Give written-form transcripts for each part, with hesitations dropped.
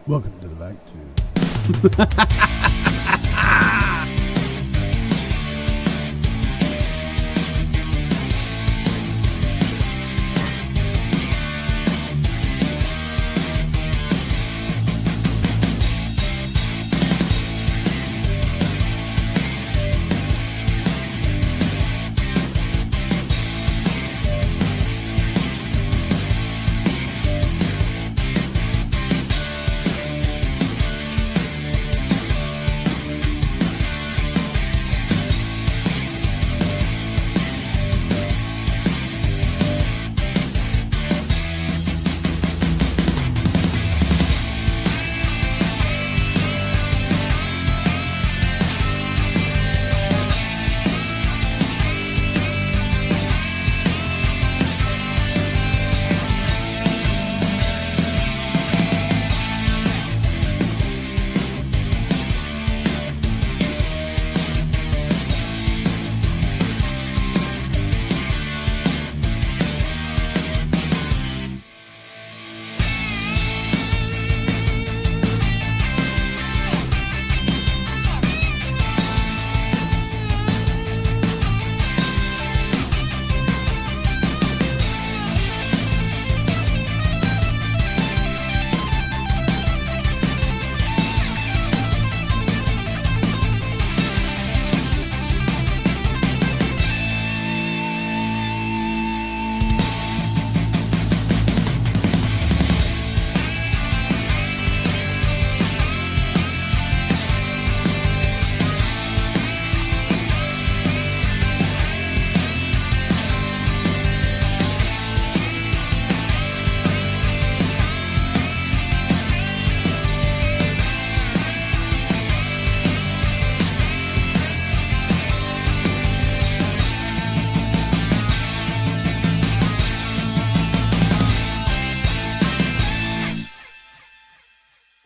Welcome to the back to.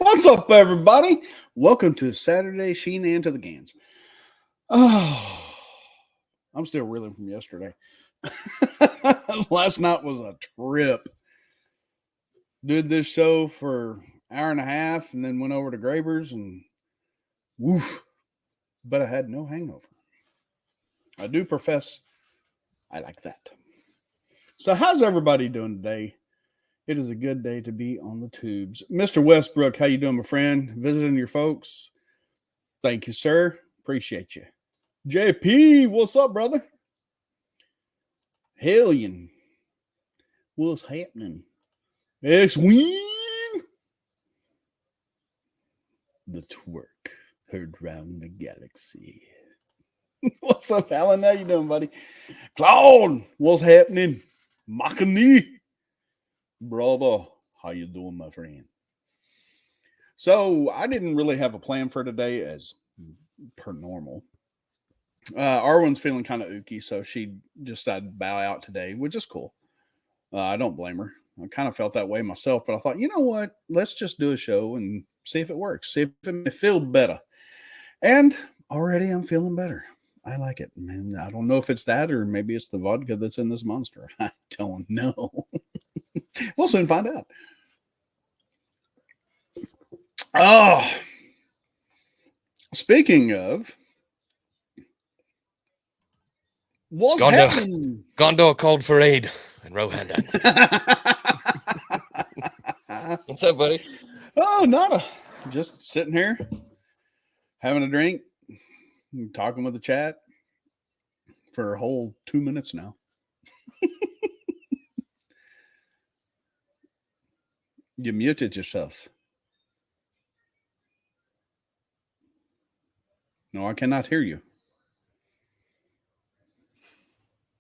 What's up, everybody? Welcome to Saturday Sheen and to the Gans. Oh, I'm still reeling from yesterday. Last night was a trip. Did this show for an hour and a half and then went over to Graber's and woof. But I had no hangover. I do profess I like that. So how's everybody doing today? It is a good day to be on the tubes. Mr. Westbrook, how you doing, my friend? Visiting your folks? Thank you, sir. Appreciate you. JP, what's up, brother? Hellion, what's happening? X-Wing. The twerk heard round the galaxy. What's up, Alan? How you doing, buddy? Claude, what's happening? Makani. Brother, how you doing, my friend? So I didn't really have a plan for today as per normal. Arwen's feeling kind of ooky, so she just decided to bow out today, which is cool. I don't blame her. I kind of felt that way myself, but I thought, you know what? Let's just do a show and see if it works, see if it may feel better. And already I'm feeling better. I like it, man. I don't know if it's that or maybe it's the vodka that's in this monster. I don't know. We'll soon find out. Oh, speaking of, what's happening? Gondor called for aid, and Rohan answered. What's up, buddy? Oh, nada. Just sitting here, having a drink, talking with the chat for a whole 2 minutes now. You muted yourself. No, I cannot hear you.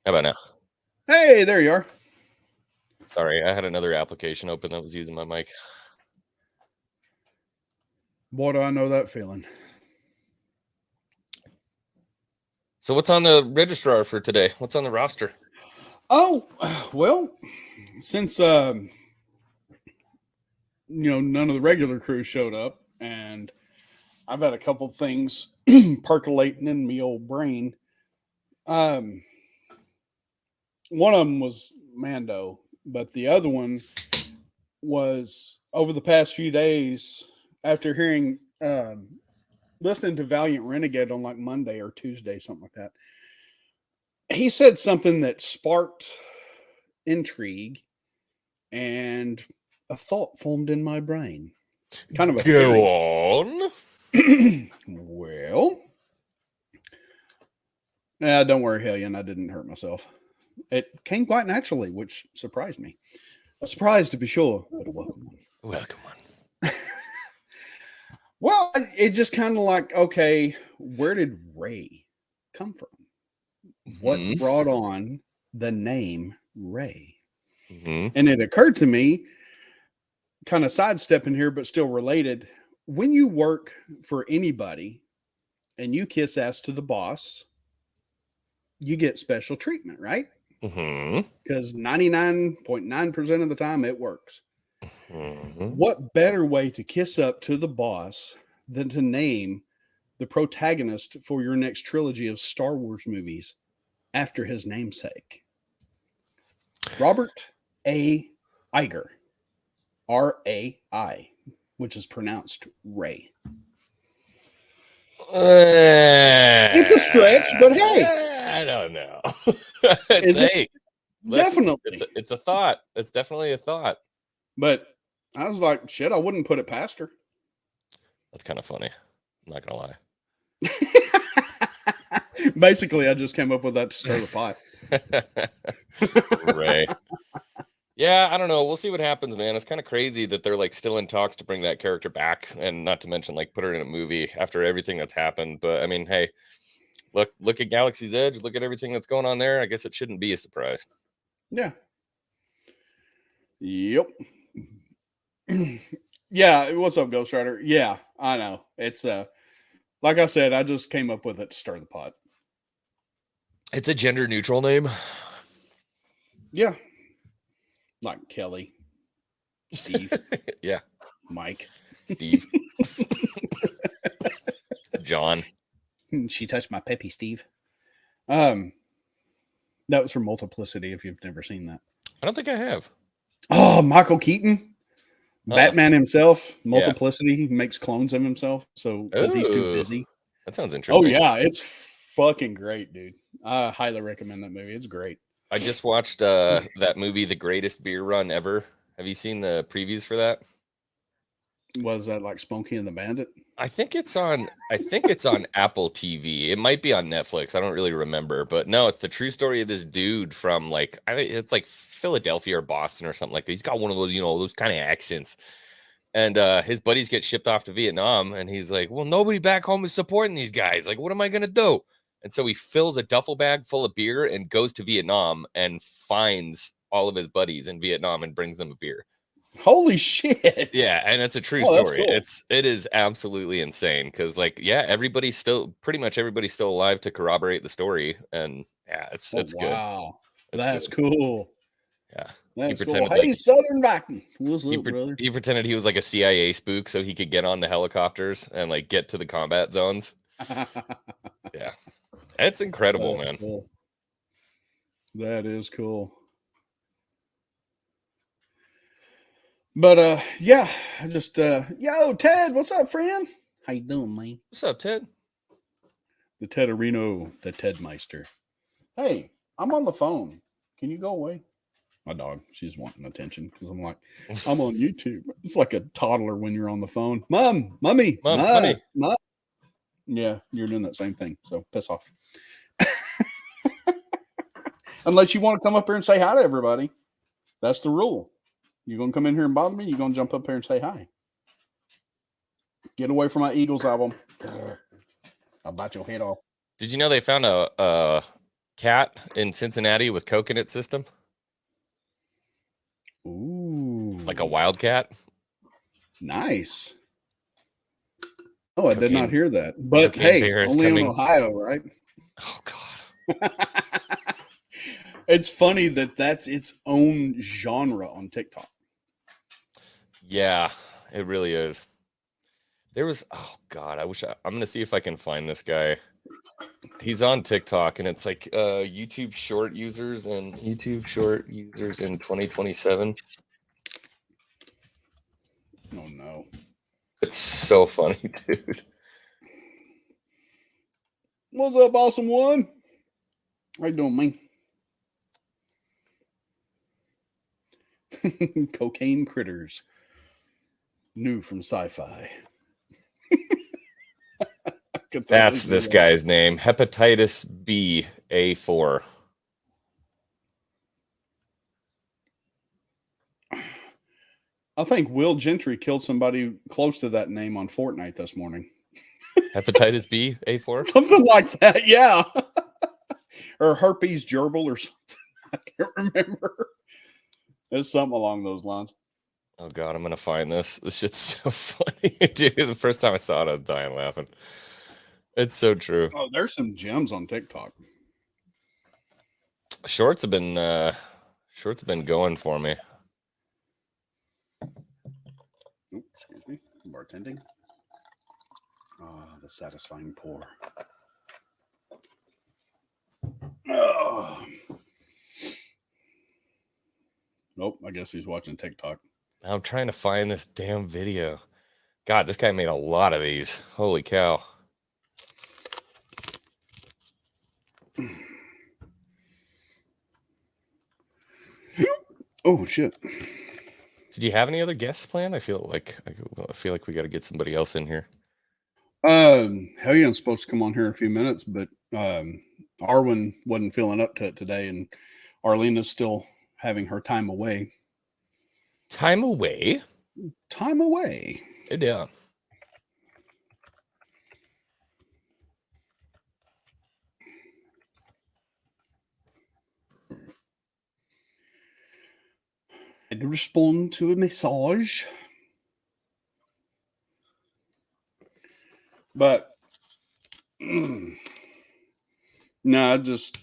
How about now? Hey, there you are. Sorry, I had another application open that was using my mic. Boy, do I know that feeling. So what's on the registrar for today? What's on the roster? Oh, well, since none of the regular crew showed up, and I've had a couple things percolating in my old brain. One of them was Mando, but the other one was over the past few days. after hearing, listening to Valiant Renegade on like Monday or Tuesday, something like that. He said something that sparked intrigue, and a thought formed in my brain. Kind of a Go theory. on. Well, don't worry, Hellion, I didn't hurt myself. It came quite naturally, which surprised me. A surprise to be sure, but a welcome one. Welcome one. Well, it just kind of like, okay, where did Ray come from? What brought on the name Ray? And it occurred to me, kind of sidestepping here, but still related. When you work for anybody and you kiss ass to the boss, you get special treatment, right? Because 99.9% of the time it works. What better way to kiss up to the boss than to name the protagonist for your next trilogy of Star Wars movies after his namesake? Robert A. Iger. R-A-I, which is pronounced Ray. It's a stretch, but hey. I don't know. Definitely. It's a thought. It's definitely a thought. But I was like, shit, I wouldn't put it past her. That's kind of funny. I'm not going to lie. Basically, I just came up with that to stir the pot. Ray. Yeah, I don't know. We'll see what happens, man. It's kind of crazy that they're like still in talks to bring that character back, and not to mention like put her in a movie after everything that's happened. But I mean, hey, look at Galaxy's Edge. Look at everything that's going on there. I guess it shouldn't be a surprise. Yeah. Yep. Yeah. What's up, Ghost Rider? Yeah, I know. It's like I said, I just came up with it to stir the pot. It's a gender neutral name. Yeah. Like Kelly, Steve. Yeah. Mike. Steve. John. She touched my peppy, Steve. That was from Multiplicity, if you've never seen that. I don't think I have. Oh, Michael Keaton. Batman himself. Multiplicity. He makes clones of himself. So because he's too busy. That sounds interesting. Oh, yeah. It's fucking great, dude. I highly recommend that movie. It's great. I just watched that movie, The Greatest Beer Run Ever. Have you seen the previews for that? Was that like Smokey and the Bandit? I think it's on Apple TV. It might be on Netflix. I don't really remember, but no, it's the true story of this dude from like, it's like Philadelphia or Boston or something like that. He's got one of those, those kind of accents. And his buddies get shipped off to Vietnam, and he's like, well, nobody back home is supporting these guys. Like, what am I going to do? And so he fills a duffel bag full of beer and goes to Vietnam and finds all of his buddies in Vietnam and brings them a beer. Holy shit. Yeah, and it's a true story. Cool. It is absolutely insane because pretty much everybody's still alive to corroborate the story. And yeah, it's good. Wow. That's cool. Yeah. That's cool. Hey, Southern Viking. What's up, brother? He pretended he was like a CIA spook so he could get on the helicopters and like get to the combat zones. Yeah. It's incredible, man. Cool. That is cool. But yeah, just yo, Ted, what's up, friend? How you doing, man? What's up, Ted? The Tedarino, the Ted Meister. Hey, I'm on the phone. Can you go away? My dog, she's wanting attention because I'm like, I'm on YouTube. It's like a toddler when you're on the phone. Mommy. Yeah, you're doing that same thing. So piss off. Unless you want to come up here and say hi to everybody. That's the rule. You're going to come in here and bother me? You're going to jump up here and say hi. Get away from my Eagles album. I'll bite your head off. Did you know they found a cat in Cincinnati with coke in its system? Ooh. Like a wild cat? Nice. Oh, I did not hear that. But hey, only in Ohio, right? Oh, God. It's funny that that's its own genre on TikTok. Yeah, it really is. There was, oh God, I'm going to see if I can find this guy. He's on TikTok, and it's like YouTube short users in 2027. Oh, no. It's so funny, dude. What's up, awesome one? How you doing, man? Cocaine critters. New from sci-fi. That's this guy's name. Hepatitis B A4. I think Will Gentry killed somebody close to that name on Fortnite this morning. Hepatitis B A4? Something like that, yeah. Or herpes gerbil or something. I can't remember. It's something along those lines. Oh god, I'm gonna find this. This shit's so funny, dude. The first time I saw it, I was dying laughing. It's so true. Oh, there's some gems on TikTok. Shorts have been going for me. Oops, excuse me. Bartending. The satisfying pour. Oh. Nope, I guess he's watching TikTok. I'm trying to find this damn video. God, this guy made a lot of these. Holy cow. Oh shit. Did you have any other guests planned? I feel like we got to get somebody else in here. Hellian's supposed to come on here in a few minutes, but Arwen wasn't feeling up to it today, and Arlena's still having her time away. Time away? Time away. Yeah. I had to respond to a message. But no, just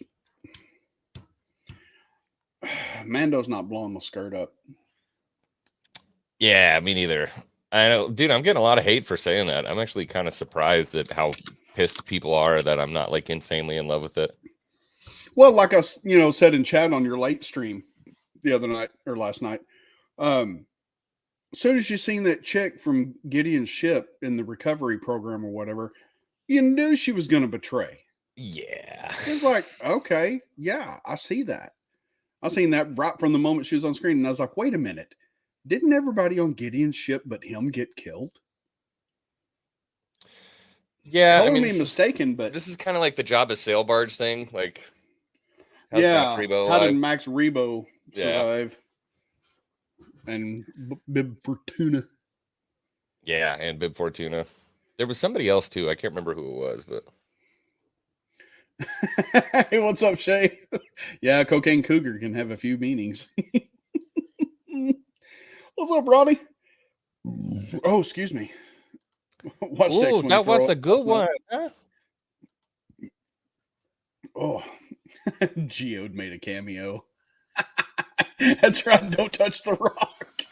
Mando's not blowing my skirt up. Yeah, me neither. I know, dude, I'm getting a lot of hate for saying that. I'm actually kind of surprised at how pissed people are that I'm not like insanely in love with it. Well, like I said in chat on your late stream the other night or last night, as soon as you seen that chick from Gideon's ship in the recovery program or whatever, you knew she was going to betray. Yeah. It's like, okay, yeah, I see that. I seen that right from the moment she was on screen, and I was like, wait a minute. Didn't everybody on Gideon's ship but him get killed? Yeah, Color me mistaken, but this is kind of like the job as sail barge thing. Like, how did Max Rebo survive? Yeah. And Bib Fortuna. Yeah, and Bib Fortuna. There was somebody else too. I can't remember who it was, but. Hey, what's up, Shay? Yeah, Cocaine Cougar can have a few meanings. What's up, Ronnie? Oh, excuse me. Oh, that was a good one. Huh? Oh, Geode made a cameo. That's right. Don't touch the rock.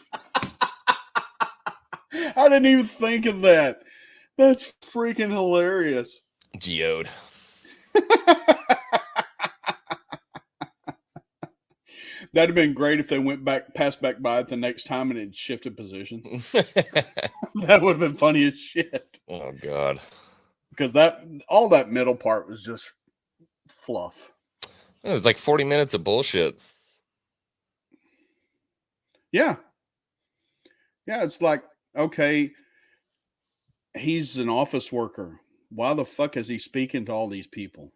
I didn't even think of that. That's freaking hilarious. Geode. That'd have been great if they passed back by it the next time and it shifted position. That would have been funny as shit. Oh god. Because all that middle part was just fluff. It was like 40 minutes of bullshit. Yeah. Yeah, it's like, okay, he's an office worker. Why the fuck is he speaking to all these people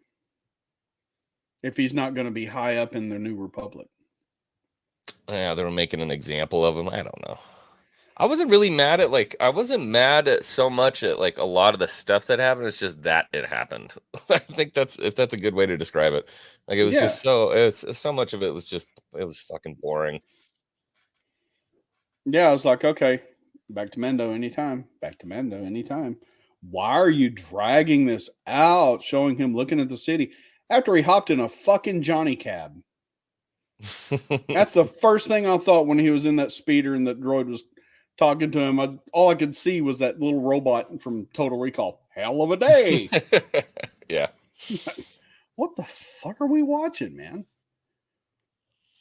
if he's not going to be high up in the New Republic? Yeah, they were making an example of him. I don't know. I wasn't really mad at I wasn't mad at so much at like a lot of the stuff that happened. It's just that it happened. I think that's a good way to describe it. Like it was just so much of it was fucking boring. Yeah, I was like, okay, back to Mando anytime. Back to Mando anytime. Why are you dragging this out, showing him looking at the city after he hopped in a fucking Johnny cab? That's the first thing I thought when he was in that speeder and that droid was talking to him. All I could see was that little robot from Total Recall. Hell of a day. Yeah. What the fuck are we watching, man?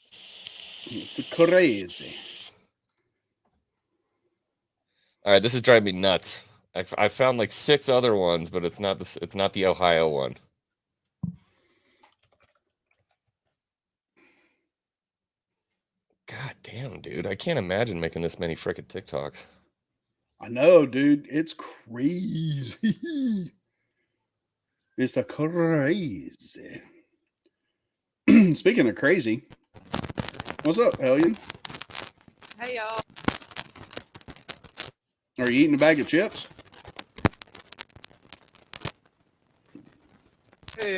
It's crazy. All right, this is driving me nuts. I found like 6 other ones, but it's not the Ohio one. God damn, dude. I can't imagine making this many freaking TikToks. I know, dude. It's crazy. It's a crazy. Speaking of crazy, what's up, Hellion? Hey y'all. Are you eating a bag of chips? Who?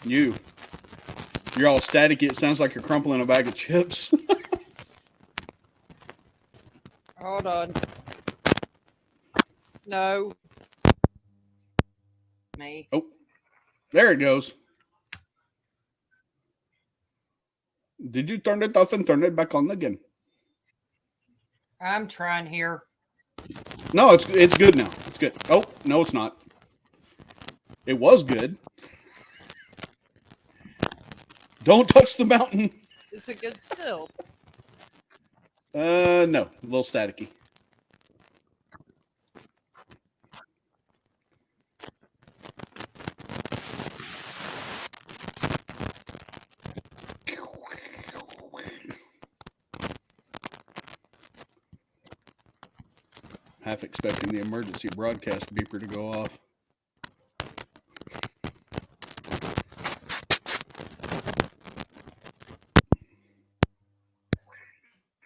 You're all staticky. It sounds like you're crumpling a bag of chips. Hold on. No. Me. Oh, there it goes. Did you turn it off and turn it back on again? I'm trying here. No, it's good now. It's good. Oh, no, it's not. It was good. Don't touch the mountain. Is it good still? No, a little staticky. Half expecting the emergency broadcast beeper to go off.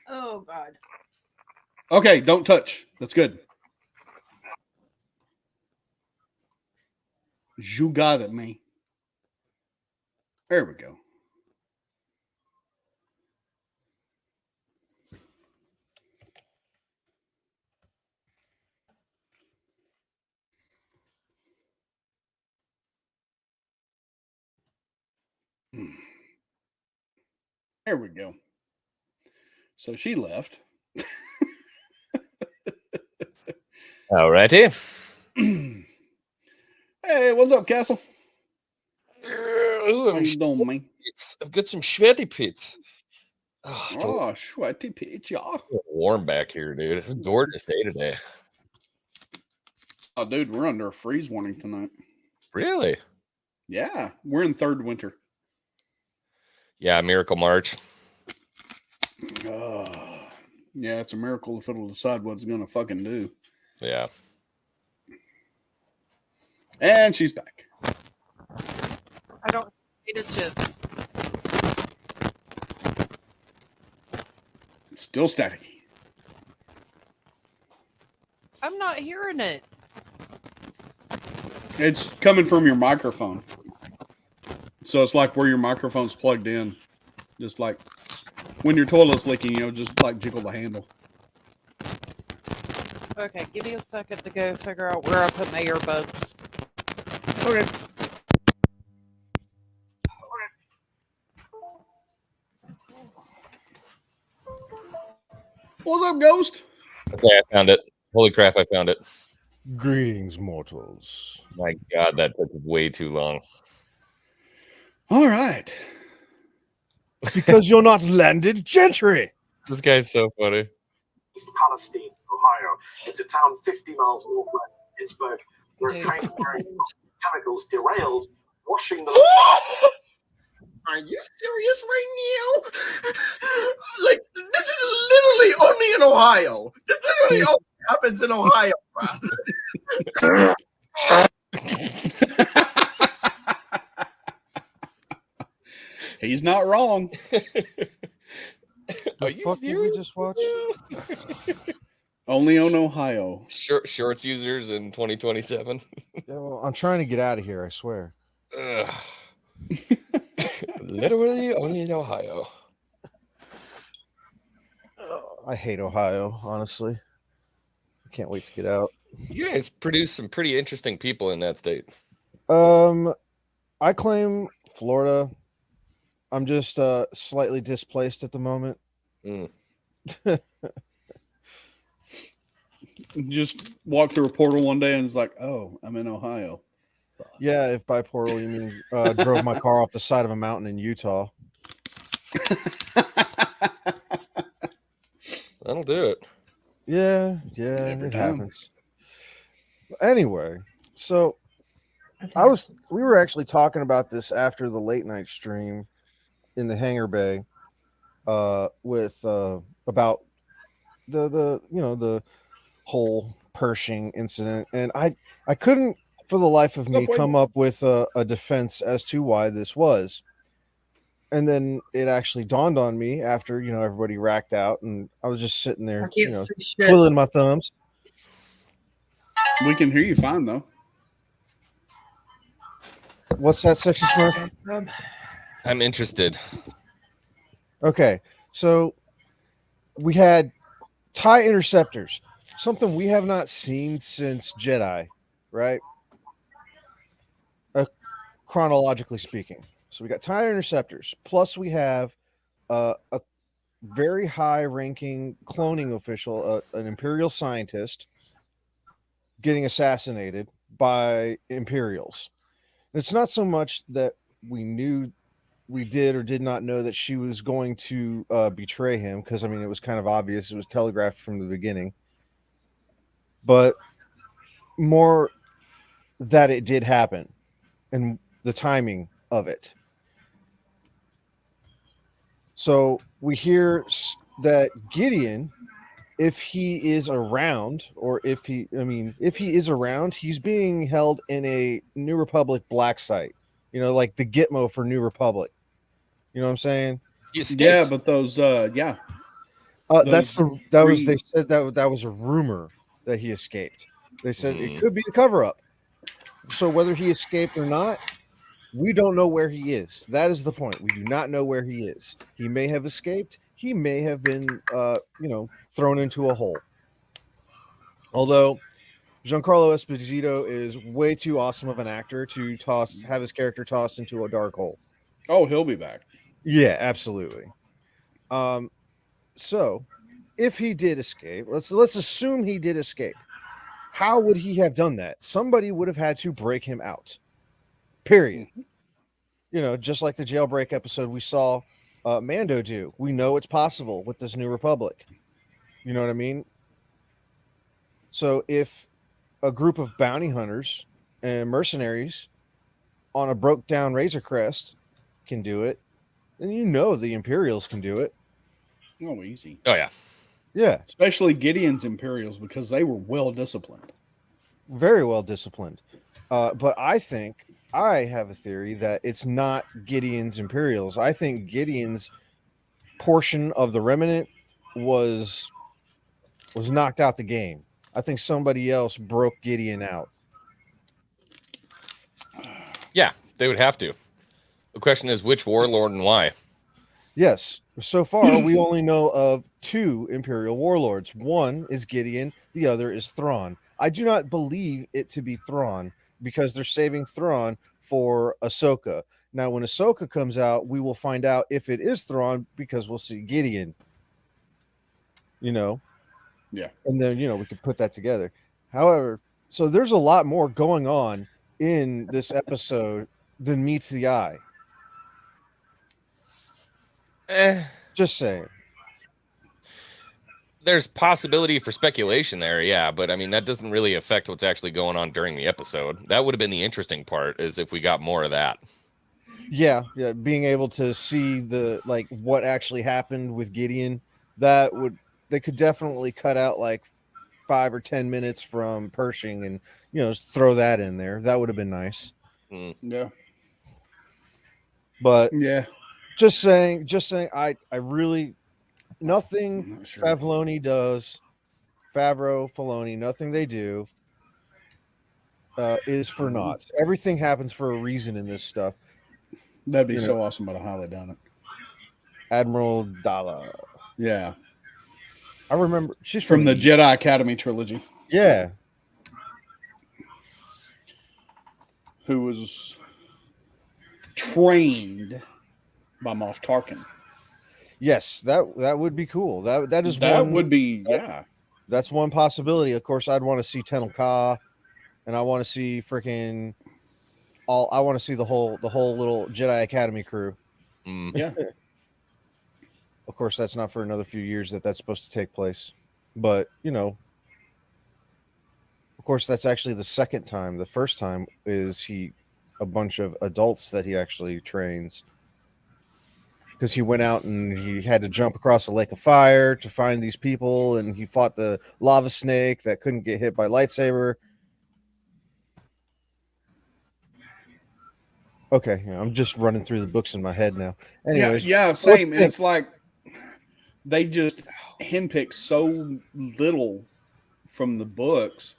Oh God. Okay, don't touch. That's good. You got it, man. There we go. There we go. So she left. Alrighty. Hey, what's up, Castle? Ooh, How you doing, man? I've got some sweaty pits. Oh, it's Oh, sweaty pitch, yeah. warm back here, dude. It's a gorgeous day today. Oh, dude, we're under a freeze warning tonight. Really? Yeah, we're in third winter. Yeah, Miracle March. Yeah, it's a miracle if it'll decide what it's gonna fucking do. Yeah. And she's back. I don't eat the chips. It's still staticky. I'm not hearing it. It's coming from your microphone. So it's like where your microphone's plugged in. Just like when your toilet's leaking, just like jiggle the handle. Okay, give me a second to go figure out where I put my earbuds. Okay. What's up, Ghost? Okay, I found it. Holy crap, I found it. Greetings, mortals. My God, that took way too long. All right. Because you're not landed gentry. This guy's so funny. East Palestine, Ohio. It's a town 50 miles northwest of Pittsburgh, where a train carrying chemicals derailed, washing the. Are you serious right now? Like, this is literally only in Ohio. This literally only happens in Ohio, bro. He's not wrong. The fuck did we just watch? Only on Ohio. Shorts users in 2027. Yeah, well, I'm trying to get out of here, I swear. Literally only in Ohio. I hate Ohio, honestly. I can't wait to get out. You guys produce some pretty interesting people in that state. I claim Florida. I'm just slightly displaced at the moment. Just walk through a portal one day and it's like, oh, I'm in Ohio. Yeah, if by portal you mean drove my car off the side of a mountain in Utah. That'll do it. Yeah, Every it time. happens. Anyway, so Okay. we were actually talking about this after the late night stream in the hangar bay, with about the the whole Pershing incident, and I couldn't for the life of me Wait. come up with a defense as to why this was. And then it actually dawned on me after everybody racked out, and I was just sitting I there, can't see shit. twiddling my thumbs. We can hear you fine though. What's that, Sexy Smurf? I'm interested. Okay, so we had TIE interceptors, something we have not seen since Jedi, right? Chronologically speaking. So we got TIE interceptors, plus we have a very high-ranking cloning official, an Imperial scientist, getting assassinated by Imperials. And it's not so much that we did or did not know that she was going to betray him, because I mean it was kind of obvious, it was telegraphed from the beginning, but more that it did happen and the timing of it. So we hear that Gideon, if he is around, or if he is around, he's being held in a New Republic black site, like the Gitmo for New Republic. You know what I'm saying? He escaped. Yeah, but those yeah. They said that was a rumor that he escaped. They said it could be a cover up. So whether he escaped or not, we don't know where he is. That is the point. We do not know where he is. He may have escaped. He may have been thrown into a hole. Although Giancarlo Esposito is way too awesome of an actor to have his character tossed into a dark hole. Oh, he'll be back. Yeah, absolutely. So if he did escape, let's assume he did escape. How would he have done that? Somebody would have had to break him out. Period. Just like the jailbreak episode we saw Mando do. We know it's possible with this New Republic. You know what I mean? So if a group of bounty hunters and mercenaries on a broke down Razor Crest can do it, then the Imperials can do it. Oh, easy. Oh yeah. Yeah. Especially Gideon's Imperials, because they were well disciplined. Very well disciplined. But I have a theory that it's not Gideon's Imperials. I think Gideon's portion of the remnant was knocked out the game. I think somebody else broke Gideon out. Yeah, they would have to. The question is which warlord and why. Yes. So far, we only know of 2 Imperial warlords. One is Gideon. The other is Thrawn. I do not believe it to be Thrawn, because they're saving Thrawn for Ahsoka. Now, when Ahsoka comes out, we will find out if it is Thrawn, because we'll see Gideon. Yeah. And then, we could put that together. However, so there's a lot more going on in this episode than meets the eye. Just saying. There's possibility for speculation there, yeah, but I mean that doesn't really affect what's actually going on during the episode. That would have been the interesting part, is if we got more of that. Yeah, being able to see what actually happened with Gideon, they could definitely cut out like 5 or 10 minutes from Pershing and throw that in there. That would have been nice. Yeah. But yeah, just saying, I really nothing I'm not sure. Favreau Filoni, nothing they do is for naught. Everything happens for a reason in this stuff. That'd be so awesome, but I highly doubt it. Admiral Dala. Yeah. I remember she's From the Jedi Academy trilogy. Yeah. Who was trained by Moff Tarkin. Yes, that would be cool. That is that one, would be yeah. That's one possibility. Of course, I'd want to see Tenel Ka, and I want to see freaking I want to see the whole little Jedi Academy crew. Yeah. Of course, that's not for another few years that's supposed to take place. But of course, that's actually the second time. The first time is a bunch of adults that he actually trains, because he went out and he had to jump across a lake of fire to find these people, and he fought the lava snake that couldn't get hit by lightsaber. Okay, I'm just running through the books in my head now. Anyways, yeah, same. And it's like they just handpick so little from the books,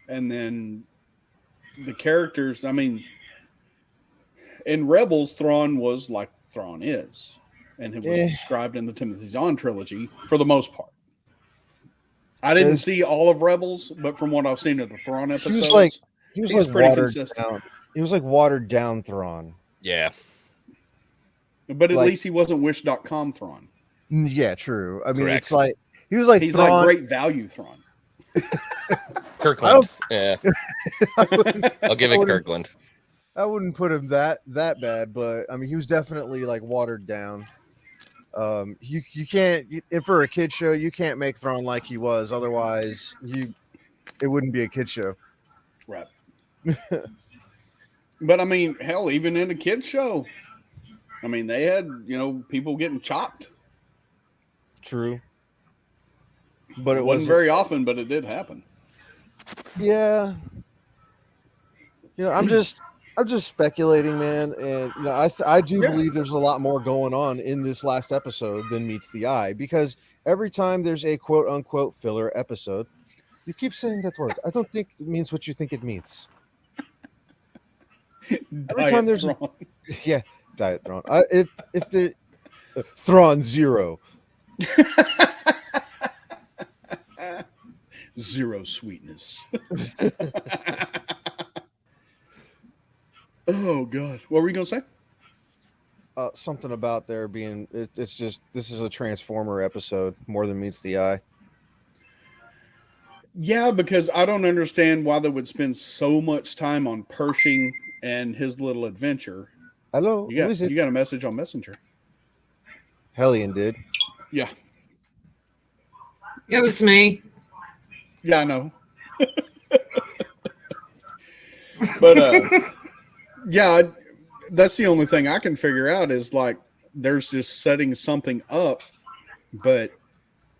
and then the characters. I mean, in Rebels, Thrawn was like Thrawn is, and it was described in the Timothy Zahn trilogy for the most part. I didn't see all of Rebels, but from what I've seen of the Thrawn episodes, he was he's like pretty watered consistent. down. He was like watered down Thrawn. Yeah. But at least he wasn't Wish.com Thrawn. Yeah, true. I mean, Correct. it's like he was like he's Thrawn. like great value Thrawn. Kirkland. Yeah. I'll give it Kirkland. I wouldn't put him that bad, but I mean, he was definitely like watered down. You can't, and for a kid show, you can't make Thrawn like he was. Otherwise, it wouldn't be a kid show. Right. But I mean, hell, even in a kid show, I mean, they had people getting chopped. True. But it wasn't very often, but it did happen. Yeah. I'm just speculating, man, and I do believe there's a lot more going on in this last episode than meets the eye, because every time there's a quote unquote filler episode, you keep saying that word. I don't think it means what you think it means. Every time there's Diet Thrawn. If the Thrawn Zero. Zero sweetness. Oh God, what were you gonna say? Something about there being it's just, this is a Transformer episode more than meets the eye. Yeah, because I don't understand why they would spend so much time on Pershing and his little adventure. Hello, you got a message on Messenger. Hellion did. Yeah. It was me. Yeah, I know. But yeah, that's the only thing I can figure out is like there's just setting something up, but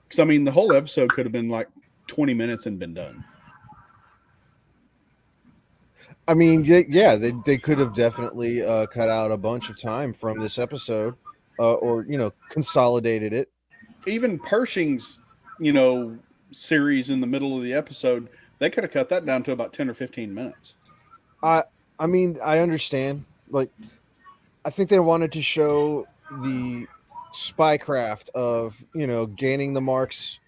because I mean the whole episode could have been like 20 minutes and been done. I mean, yeah, they could have definitely cut out a bunch of time from this episode, or consolidated it. Even Pershing's, series in the middle of the episode, they could have cut that down to about 10 or 15 minutes. I mean, I understand. Like, I think they wanted to show the spycraft of, gaining the Mark's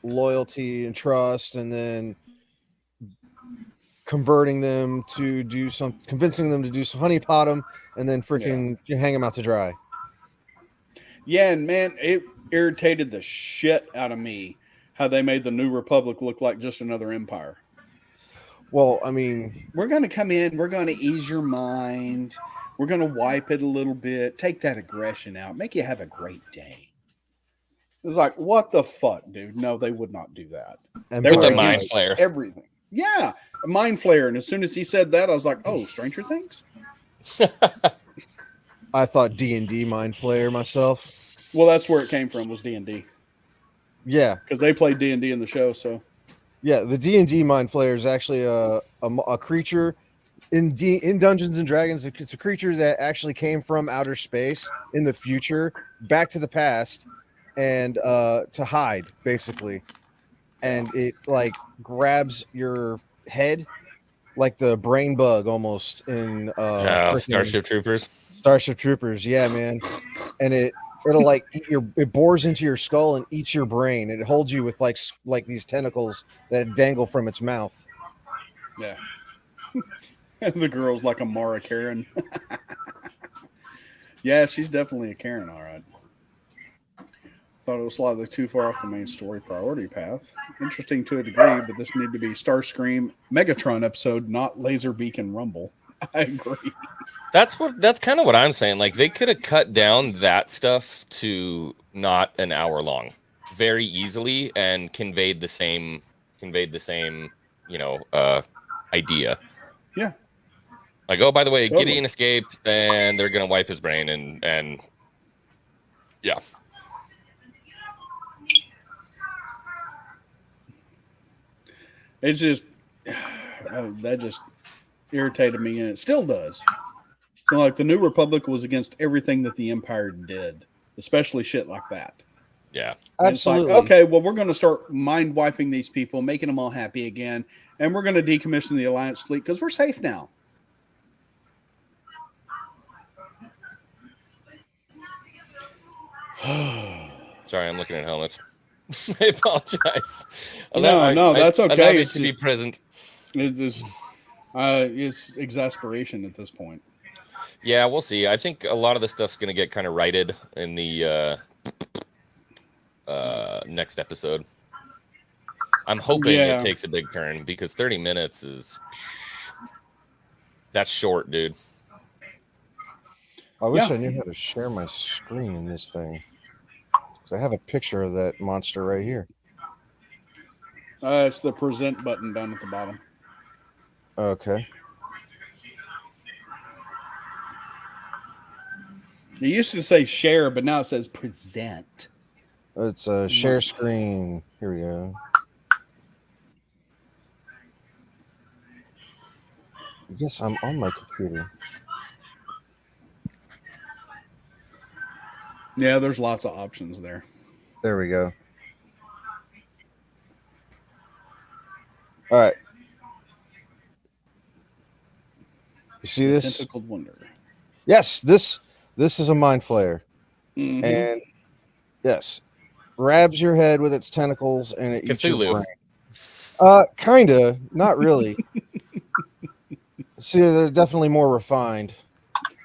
loyalty and trust, and then convincing them to do some honeypot them, and then freaking hang them out to dry. Yeah, and man, it irritated the shit out of me how they made the New Republic look like just another empire. Well, I mean, we're going to come in, we're going to ease your mind, we're going to wipe it a little bit, take that aggression out, make you have a great day. It was like, what the fuck, dude? No, they would not do that. And it's a mind flare. Everything. Yeah, a mind flare. And as soon as he said that, I was like, oh, Stranger Things? I thought D&D mind flare myself. Well, that's where it came from, was D&D. Yeah. Because they played D&D in the show, so. Yeah, the D&D mind flare is actually a creature in Dungeons and Dragons. It's a creature that actually came from outer space in the future, back to the past, and to hide, basically. And it like grabs your head, like the brain bug almost in Starship Troopers. Starship Troopers, yeah, man. And it'll like it bores into your skull and eats your brain. It holds you with like these tentacles that dangle from its mouth. Yeah. The girl's like a Mara Karen. Yeah, she's definitely a Karen, all right. Thought it was slightly too far off the main story priority path. Interesting to a degree, but this need to be Starscream Megatron episode, not Laser Beacon Rumble. I agree. That's kind of what I'm saying. Like they could have cut down that stuff to not an hour long. very easily and conveyed the same, idea. Yeah. Like, oh, by the way, Totally. Gideon escaped, and they're gonna wipe his brain, and yeah. It's just that just irritated me, and it still does. So, like, the New Republic was against everything that the Empire did, especially shit like that. Yeah. And it's like, Absolutely. okay, well, we're going to start mind wiping these people, making them all happy again, and we're going to decommission the Alliance fleet because we're safe now. Sorry, I'm looking at helmets. I apologize. No, that's okay. Allow me It's to be present. It's exasperation at this point. Yeah, we'll see. I think a lot of the stuff's gonna get kind of righted in the next episode. I'm hoping it takes a big turn because 30 minutes that's short, dude. I wish I knew how to share my screen in this thing. Because I have a picture of that monster right here. It's the present button down at the bottom. Okay. It used to say share, but now it says present. It's a share screen. Here we go. Yes, I'm on my computer. Yeah, there's lots of options there. There we go. All right. You see this? Tentacled Wonder. Yes, this is a mind flayer. Mhm. And yes, grabs your head with its tentacles and it eats your Cthulhu. brain. Kinda, not really. See, they're definitely more refined.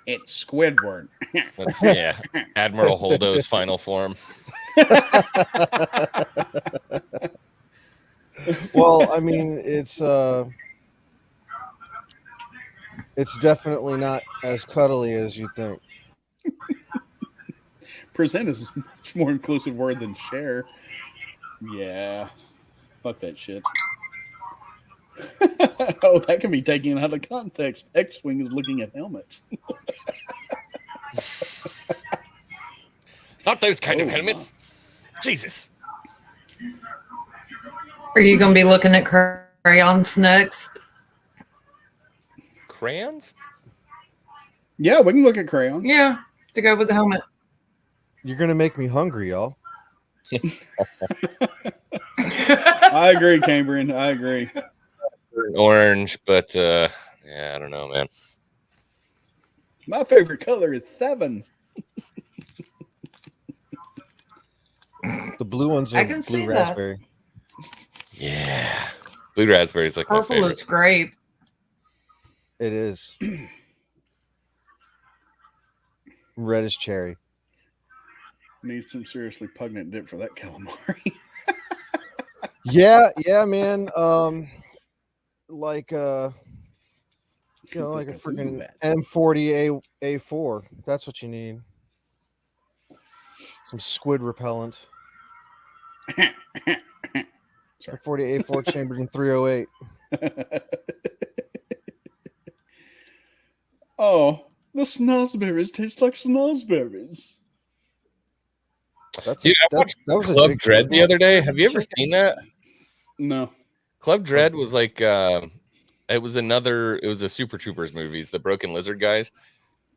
It's Squidward. That's Admiral Holdo's final form. Well, I mean, it's definitely not as cuddly as you think. Present is a much more inclusive word than share. Yeah. Fuck that shit. Oh, that can be taken out of context. X-Wing is looking at helmets. Not those kind of Oh, helmets. Jesus. Are you going to be looking at crayons next? Crayons? Yeah, we can look at crayons. Yeah, to go with the helmet. You're gonna make me hungry, y'all. I agree, Cambrian. I agree. Orange, but I don't know, man. My favorite color is 7. The blue ones I are can blue see that. raspberry. Yeah. Blue raspberry is like my Purple favorite. is grape. It is. Red is cherry. Need some seriously pungent dip for that calamari. Yeah, man. Like you know, like a food freaking bat. M40 A4. That's what you need. Some squid repellent. Sorry. 40 A4 chambered in 308. Oh, the snozberries taste like snozberries. That's Dude, I watched that was a Club big Dread the other day. Have you ever seen that? No. Club Dread was like it was a Super Troopers movies, the Broken Lizard guys,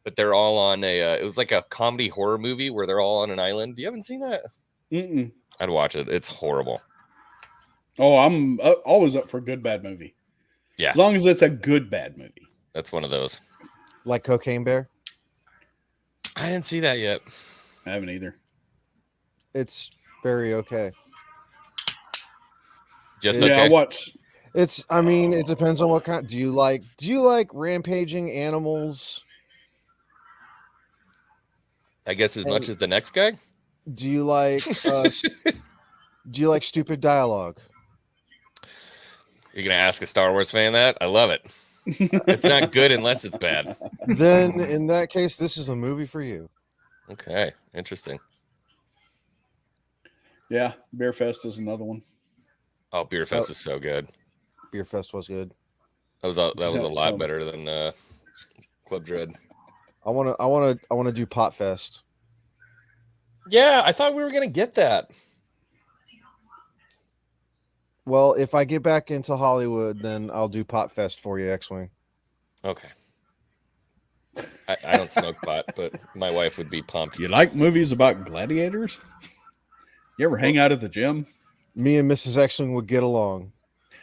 but they're all on it was like a comedy horror movie where they're all on an island. You haven't seen that? Mm-mm. I'd watch it. It's horrible. Oh, I'm always up for a good bad movie. Yeah. As long as it's a good bad movie. That's one of those. Like Cocaine Bear. I didn't see that yet. I haven't either. It's very okay. Just Yeah, okay. I watch. It's I mean, it depends on what kind. Do you like rampaging animals? I guess as much as the next guy. Do you like stupid dialogue? You're gonna ask a Star Wars fan that? I love it. It's not good unless it's bad. Then in that case, this is a movie for you. Okay, interesting. Yeah, Beer Fest is another one. Oh, Beer Fest is so good. Beer Fest was good. That was a lot Tell me. better than Club Dread. I wanna do Pot Fest. Yeah, I thought we were gonna get that. Well, if I get back into Hollywood, then I'll do Pot Fest for you, X-Wing. Okay. I don't smoke pot, but my wife would be pumped. You like movies about gladiators? You ever hang out at the gym? Me and Mrs. X-Wing would get along.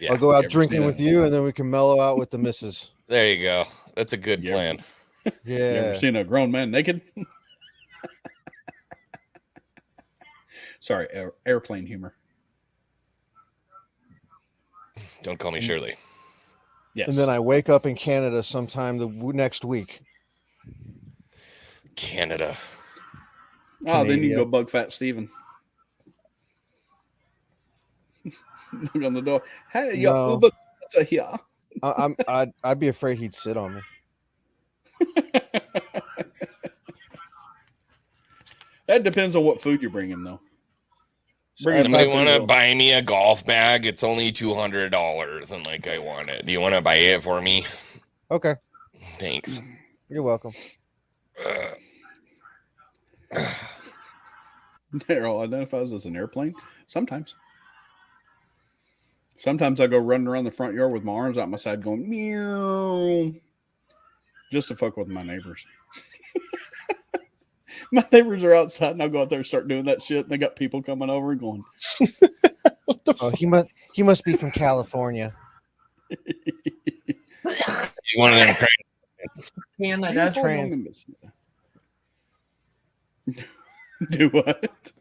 Yeah, I'll go You out ever drinking seen with a- you, and then we can mellow out with the missus. there you go. That's a good Yeah. plan. You ever Yeah. seen a grown man naked? Sorry, airplane humor. Don't call me Shirley. Yes. And then I wake up in Canada sometime next week. Canada. then you Canada. go bug Fat Steven. Knock on the door. Hey, your No. Uber are here. I'd be afraid he'd sit on me. That depends on what food you bring him, though. Bring him Somebody nothing want to real. buy me a golf bag? It's only $200, and like I want it. Do you want to buy it for me? Okay, Thanks. you're welcome. Daryl identifies as an airplane. Sometimes. Sometimes I go running around the front yard with my arms out my side going, meow, just to fuck with my neighbors. My neighbors are outside, and I'll go out there and start doing that shit. And they got people coming over and going, Oh, he must be from California. You want them Canada. Trans- Do what?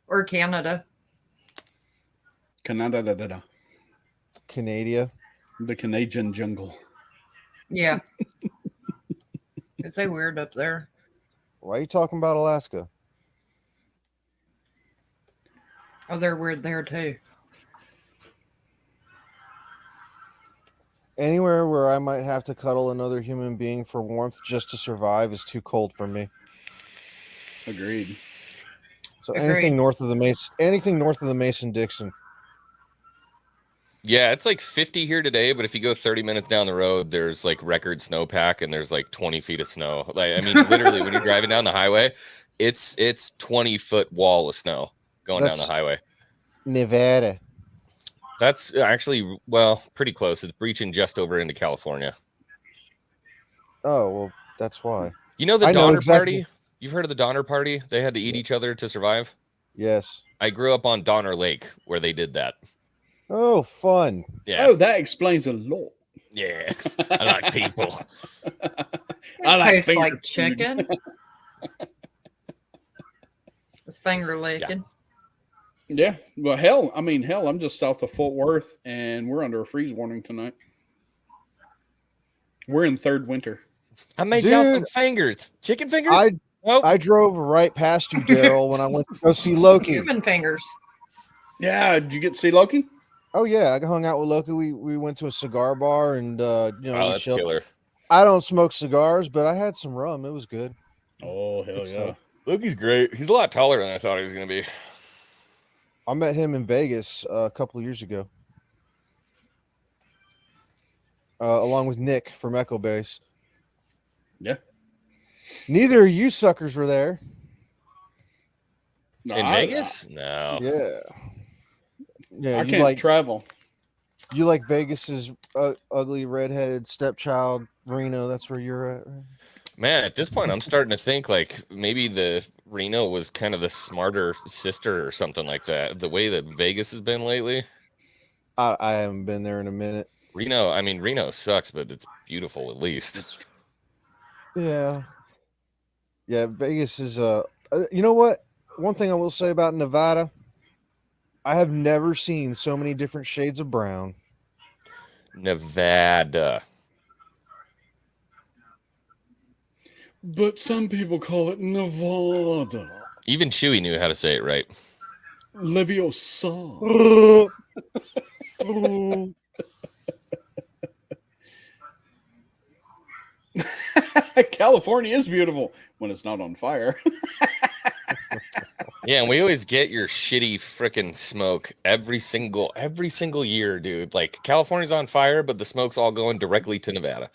Or Canada. Canada. Canada. The Canadian jungle. Yeah. Is they weird up there? Why are you talking about Alaska? Oh, they're weird there too. Anywhere where I might have to cuddle another human being for warmth just to survive is too cold for me. Agreed. So Agreed. anything north of the Mason-Dixon. Yeah, it's like 50 here today, but if you go 30 minutes down the road, there's like record snowpack and there's like 20 feet of snow. Like, I mean, literally, when you're driving down the highway, it's 20-foot wall of snow going down the That's- highway. Nevada. That's actually, well, pretty close. It's breaching just over into California. Oh, well, that's why. You know the I know Donner exactly. Party? You've heard of the Donner Party? They had to eat each other to survive. Yes. I grew up on Donner Lake where they did that. Oh, fun. Yeah. Oh, that explains a lot. Yeah. I like people. It I like tastes finger like food. chicken. It's finger licking. Yeah. Well, hell, I'm just south of Fort Worth, and we're under a freeze warning tonight. We're in third winter. I made y'all some Dude, fingers. Chicken fingers? I Nope. I drove right past you, Daryl, when I went to go see Loki. Human fingers. Yeah. Did you get to see Loki? Oh yeah, I hung out with Loki. We went to a cigar bar and Oh, we that's chilled. killer. I don't smoke cigars, but I had some rum. It was good. Oh, hell Good yeah. stuff. Loki's great. He's a lot taller than I thought he was going to be. I met him in Vegas a couple of years ago, along with Nick from Echo Base. Yeah. Neither of you suckers were there. No, In Vegas? No. Yeah. Yeah, I you can't like travel. Vegas's ugly redheaded stepchild Reno. That's where you're at, right? Man, at this point, I'm starting to think like maybe the Reno was kind of the smarter sister or something like that. The way that Vegas has been lately. I haven't been there in a minute. Reno sucks, but it's beautiful at least. Yeah. Yeah, Vegas is you know what? One thing I will say about Nevada, I have never seen so many different shades of brown. Nevada. But some people call it Nevada. Even Chewy knew how to say it right. Leviosa. California is beautiful when it's not on fire. Yeah, and we always get your shitty freaking smoke every single year, dude. Like California's on fire, but the smoke's all going directly to Nevada.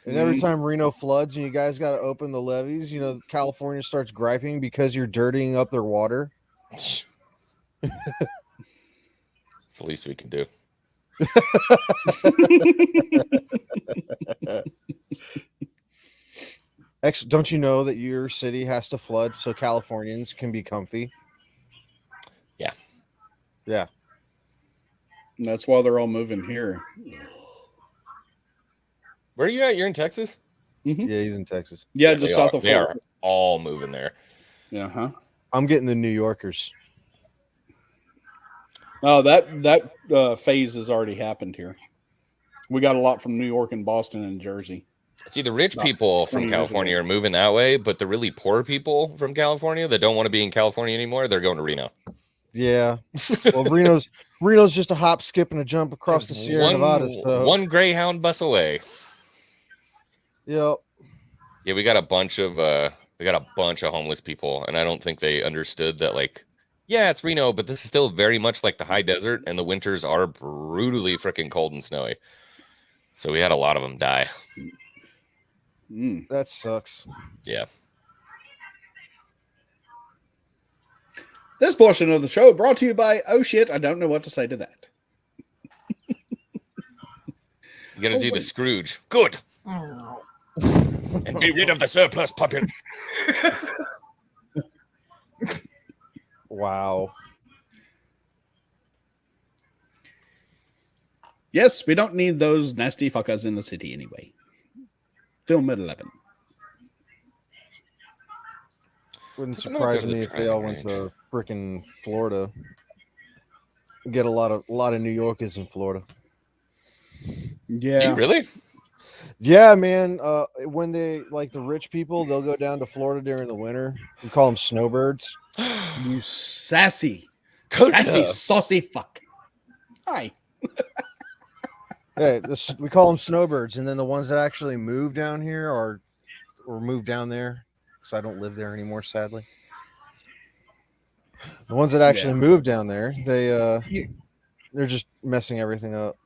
And every time Reno floods and you guys got to open the levees, you know, California starts griping because you're dirtying up their water. It's the least we can do. Don't you know that your city has to flood so Californians can be comfy? Yeah. Yeah. And that's why they're all moving here. Where are you at? You're in Texas? Mhm. Yeah, he's in Texas. Yeah, just south of They Florida. are all moving there. Yeah, huh? I'm getting the New Yorkers. Oh, that phase has already happened here. We got a lot from New York and Boston and Jersey. See, the rich people from 20 years California ago. are moving that way, but the really poor people from California that don't want to be in California anymore, they're going to Reno. Yeah. Well, Reno's just a hop, skip, and a jump across the Sierra Nevada. So One Greyhound bus away. yep. Yeah, we got a bunch of homeless people, and I don't think they understood that. Like, yeah, it's Reno, but this is still very much like the high desert, and the winters are brutally freaking cold and snowy. So we had a lot of them die. That sucks. Yeah. This portion of the show brought to you by Oh Shit, I don't know what to say to that. You got to do the Scrooge. Good. Oh. And be rid of the surplus puppet. Wow. Yes, we don't need those nasty fuckers in the city anyway. Film at 11. Wouldn't I'm gonna go surprise to the me if they all went to freaking Florida. Get a lot of New Yorkers in Florida. Yeah. Do you really? Yeah, man. When they like the rich people, they'll go down to Florida during the winter. We call them snowbirds. You sassy, Coca. sassy, saucy fuck. Hi. Yeah, we call them snowbirds, and then the ones that actually move down here or move down there, because I don't live there anymore, sadly. The ones that actually move down there, they're just messing everything up.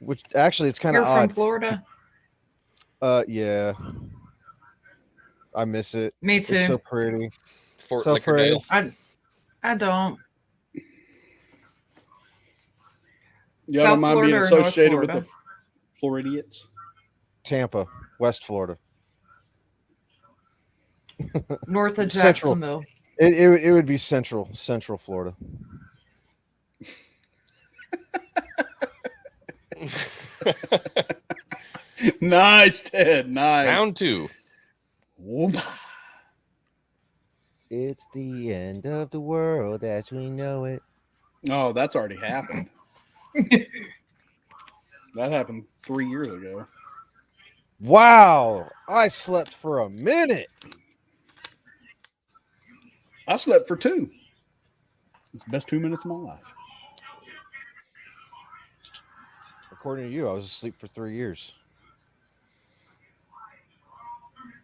Which actually, it's kind of You're odd. from Florida? Yeah. I miss it. Me too. It's so pretty. Fort So Lickerdale. I don't. Y'all South don't mind being Florida or North associated with Florida? the Floridians? Tampa, West Florida. North of Central. Jacksonville. It would be Central Florida. Nice, Ted. Nice. Round 2. Whoop. It's the end of the world as we know it. Oh, that's already happened. That happened 3 years ago. Wow, I slept for a minute. I slept for 2. It's the best 2 minutes of my life. According to you, I was asleep for 3 years.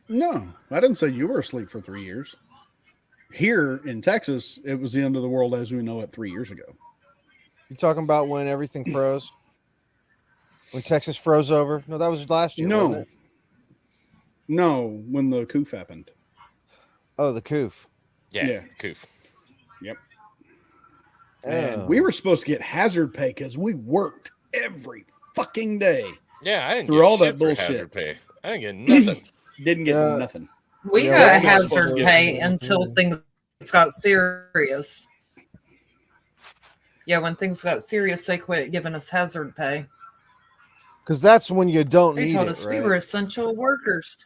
No, I didn't say you were asleep for 3 years. Here in Texas, it was the end of the world as we know it 3 years ago. You talking about when everything froze? When Texas froze over? No, that was last year. wasn't No. it? No, when the coup happened. Oh, the coof. Yeah. Coof. Yep. Oh. And we were supposed to get hazard pay because we worked every fucking day. Yeah, I didn't Through get all shit that for bullshit. hazard pay. I didn't get nothing. Didn't get nothing. We Yeah, got we're not supposed to hazard get pay anything. until things got serious. Yeah, when things got serious, they quit giving us hazard pay. Because that's when you don't They need told it, us right? we were essential workers.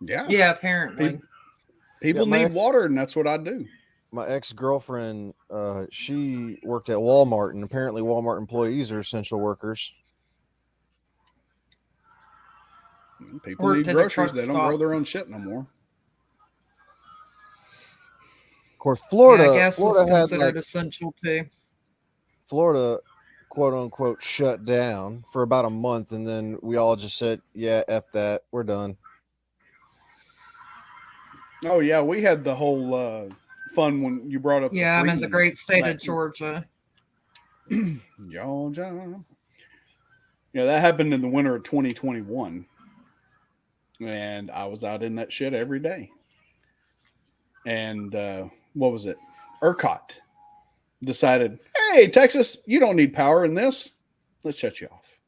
Yeah. Yeah, apparently. People Yeah, need water, and that's what I do. My ex-girlfriend, she worked at Walmart, and apparently Walmart employees are essential workers. People Worked need at a groceries. truck They don't stop. grow their own shit no more. Of course, Florida, Yeah, gas was Florida had considered like essential too. Florida, quote unquote, shut down for about a month, and then we all just said, "Yeah, f that, we're done." Oh yeah, we had the whole fun when you brought up. Yeah, I'm in the freeze great state of back- Georgia. Georgia. Yeah, that happened in the winter of 2021, and I was out in that shit every day. And what was it? ERCOT decided, hey, Texas, you don't need power in this. Let's shut you off.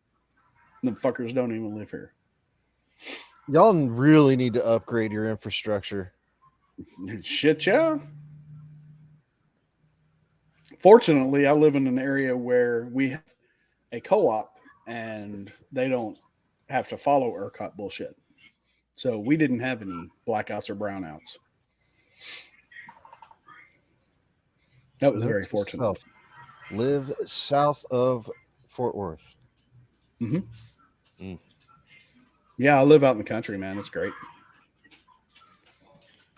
Them fuckers don't even live here. Y'all really need to upgrade your infrastructure. Shit, yeah. Fortunately, I live in an area where we have a co-op and they don't have to follow ERCOT bullshit. So we didn't have any blackouts or brownouts. That was Note very to fortunate. self, live south of Fort Worth. Yeah, I live out in the country, man. It's great.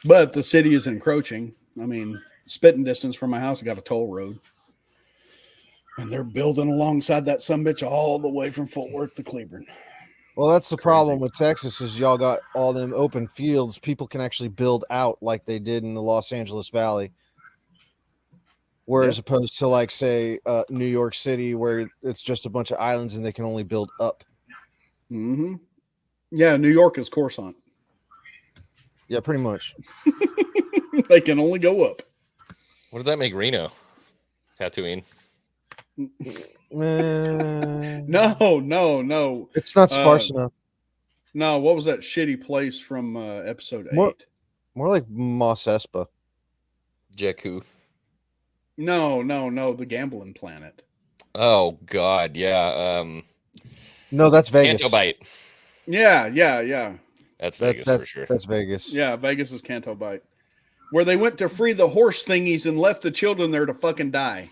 But the city is encroaching. I mean, spitting distance from my house, I got a toll road. And they're building alongside that sumbitch all the way from Fort Worth to Cleburne. Well, that's the Crazy. problem with Texas is y'all got all them open fields. People can actually build out like they did in the Los Angeles Valley. Whereas opposed to like say New York City, where it's just a bunch of islands and they can only build up. Mm-hmm. Yeah, New York is Coruscant. Yeah, pretty much. They can only go up. What does that make Reno? Tatooine. No. It's not sparse enough. No, what was that shitty place from episode 8? More like Mos Espa. Jakku. No, the gambling planet. Oh God, yeah. No, that's Vegas. Canto Bite. Yeah. That's Vegas for sure. That's Vegas. Yeah, Vegas is Canto Bite. Where they went to free the horse thingies and left the children there to fucking die.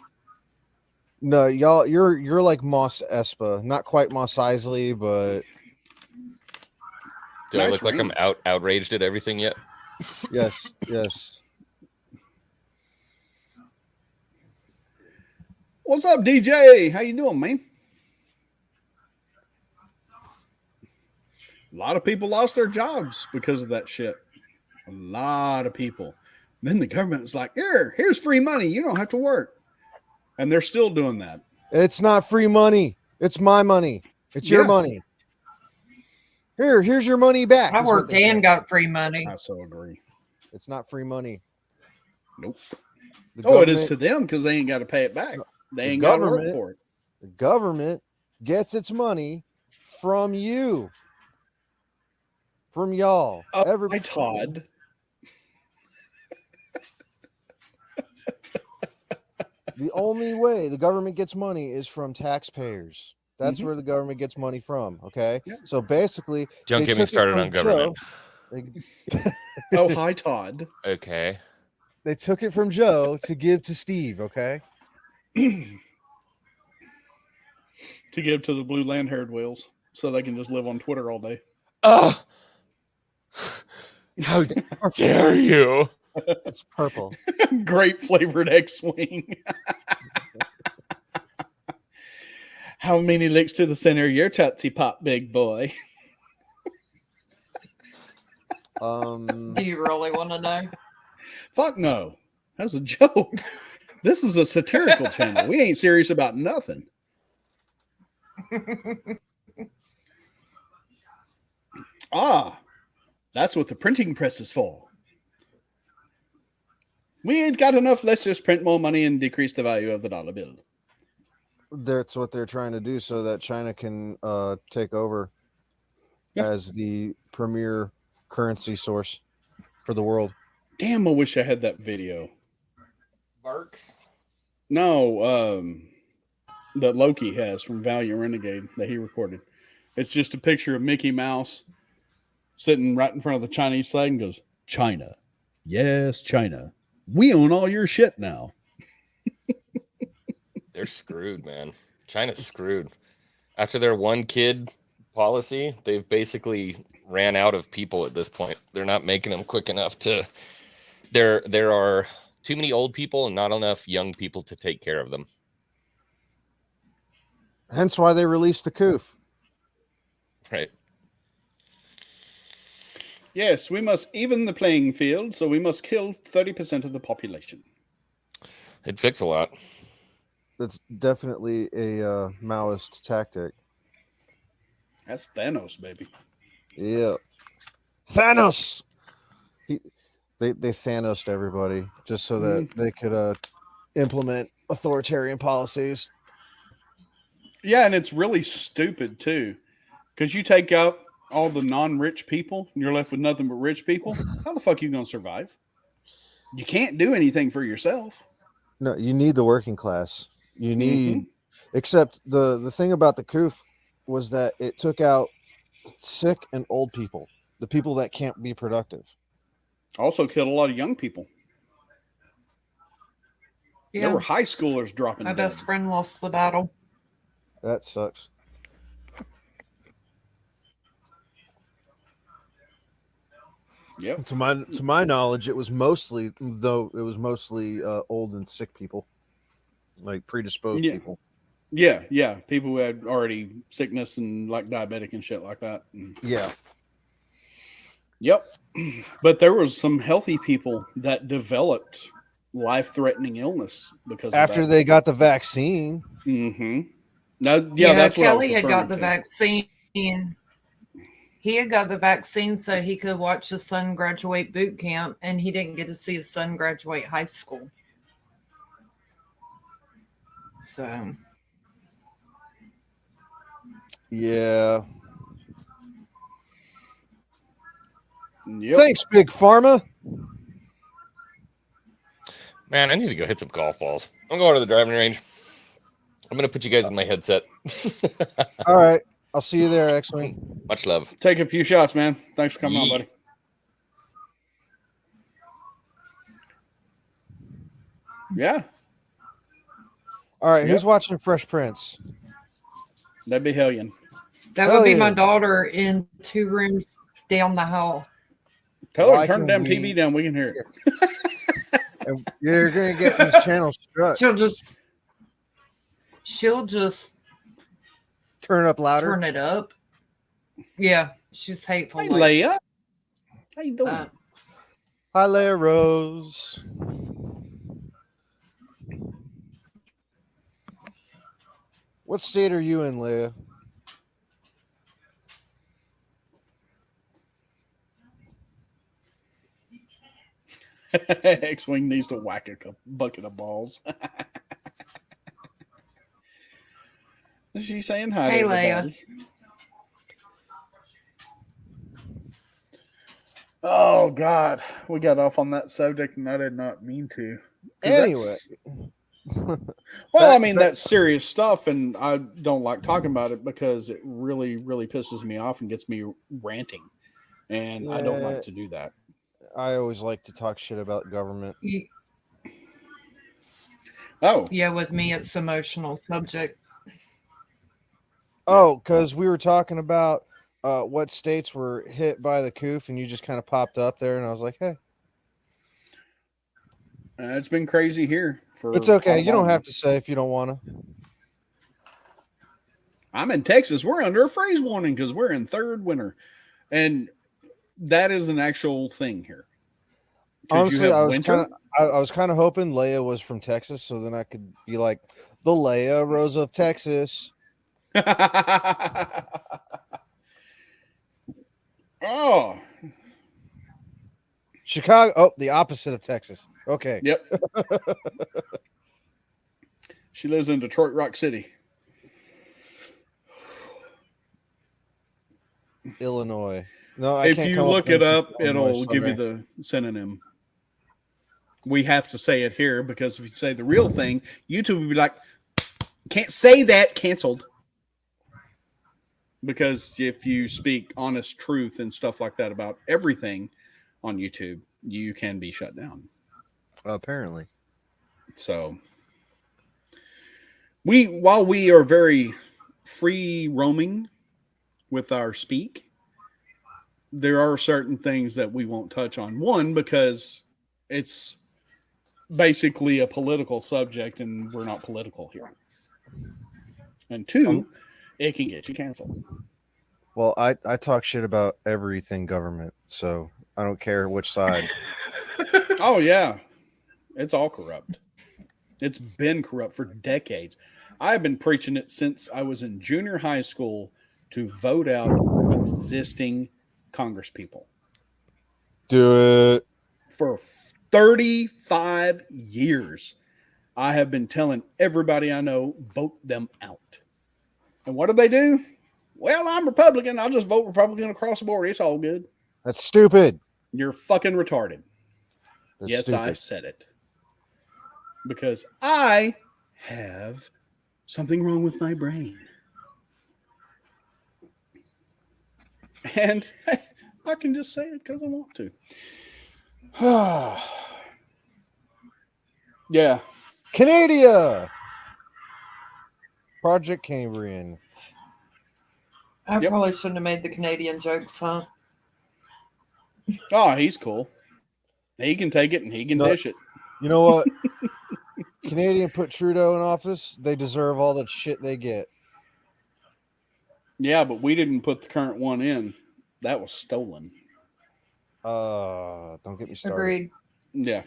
No, y'all, you're like Mos Espa, not quite Mos Eisley, but Do I Nice look like I'm ring. outraged at everything yet? yes. What's up, DJ? How you doing, man? A lot of people lost their jobs because of that shit. A lot of people. Then the government was like, here's free money. You don't have to work. And they're still doing that. It's not free money. It's my money. It's your money. Here's your money back. I is what worked they and say. got free money. I so agree. It's not free money. Nope. The Oh, it is government- to them because they ain't got to pay it back. They the ain't got to work government- for it. The government gets its money from you. From y'all. Hi, Todd. The only way the government gets money is from taxpayers. That's where the government gets money from. Okay. Yeah. So basically, Don't they get me took it started from on government. Joe. Oh, hi, Todd. Okay. They took it from Joe to give to Steve. Okay. To give to the blue land-haired whales so they can just live on Twitter all day. Oh, how dare you? It's purple. Grape flavored X-Wing. How many licks to the center of your Tootsie Pop, big boy? Do you really want to know? Fuck no. That was a joke. This is a satirical channel. We ain't serious about nothing. That's what the printing press is for. We ain't got enough. Let's just print more money and decrease the value of the dollar bill. That's what they're trying to do so that China can take over as the premier currency source for the world. Damn, I wish I had that video. Barks. No, that Loki has from Valiant Renegade that he recorded. It's just a picture of Mickey Mouse sitting right in front of the Chinese flag and goes, China. Yes, China. We own all your shit now. They're screwed, man. China's screwed. After their one kid policy, they've basically ran out of people at this point. They're not making them quick enough to. There are too many old people and not enough young people to take care of them. Hence why they released the COOF. Right. Yes, we must even the playing field, so we must kill 30% of the population. It'd fix a lot. That's definitely a Maoist tactic. That's Thanos, baby. Yeah. Thanos! They Thanosed everybody just so that they could implement authoritarian policies. Yeah, and it's really stupid too, because you take out all the non-rich people, and you're left with nothing but rich people. How the fuck are you gonna survive? You can't do anything for yourself. No, you need the working class. You need, except the thing about the coup was that it took out sick and old people, the people that can't be productive. Also killed a lot of young people. There Yeah, were high schoolers dropping my dead. best friend lost the battle. That sucks. Yep. To my knowledge, it was mostly old and sick people, like predisposed Yeah. people. Yeah. People who had already sickness and like diabetic and shit like that. Yeah. Yep. But there was some healthy people that developed life-threatening illness because After of that. they got the vaccine. Mm-hmm. No, yeah, that's what Kelly I was had got the referring to. vaccine. He had got the vaccine so he could watch his son graduate boot camp, and he didn't get to see his son graduate high school. So, Yeah. Yep. Thanks, Big Pharma. Man, I need to go hit some golf balls. I'm going to the driving range. I'm going to put you guys in my headset. All right. I'll see you there, X-Wing. Much love. Take a few shots, man. Thanks for coming on, Yeah. buddy. Yeah, All right. Yep. Who's watching Fresh Prince? that'd be hellion. that Hell would be yeah. my daughter in 2 rooms down the hall. Tell her Why to turn the can damn we- TV down. We can hear it. And you're going to get this channel struck. She'll just Turn up louder. turn it up. Yeah, she's hateful. Hey, like Leia. How you doing? that. Hi, Leia Rose. What state are you in, Leia? X-Wing needs to whack a bucket of balls. Is she saying hi Hey, to Leia. everybody? Oh, God. We got off on that subject, and I did not mean to. 'Cause Anyway. Well, I mean, that's serious stuff, and I don't like talking about it because it really, really pisses me off and gets me ranting. And I don't Yeah. like to do that. I always like to talk shit about government. Oh, Yeah, with me, it's emotional subject. Oh, because we were talking about what states were hit by the coup, and you just kind of popped up there, and I was like, hey. it's been crazy here. It's okay. You don't have to say if you don't want to. I'm in Texas. We're under a freeze warning because we're in third winter. And that is an actual thing here. 'Cause Honestly, you have I was winter. kind of hoping Leia was from Texas, so then I could be like the Leia Rose of Texas. Oh, Chicago. Oh, the opposite of Texas. Okay. yep. She lives in Detroit Rock City. Illinois. No, I If can't you come look with it up, anything Illinois, it'll give you sorry. the synonym. We have to say it here because if you say the real thing, YouTube would be like, can't say that, canceled. Because if you speak honest truth and stuff like that about everything on YouTube, you can be shut down. Apparently. So while we are very free roaming with our speak, there are certain things that we won't touch on. One, because it's basically a political subject and we're not political here. And two, it can get you canceled. Well, I talk shit about everything government, so I don't care which side. Oh yeah, it's all corrupt. It's been corrupt for decades. I've been preaching it since I was in junior high school to vote out existing Congress people. Do it. For 35 years, I have been telling everybody I know, vote them out. And what do they do? Well, I'm Republican. I'll just vote Republican across the board. It's all good. That's stupid. You're fucking retarded. That's Yes, I stupid. said it. Because I have something wrong with my brain. And I can just say it because I want to. Yeah. Canada. Project Cambrian. I Yep. probably shouldn't have made the Canadian jokes, huh? Oh, he's cool. He can take it and he can No. dish it. You know what? Canadian put Trudeau in office. They deserve all that shit they get. Yeah, but we didn't put the current one in. That was stolen. Don't get me started. Agreed. Yeah.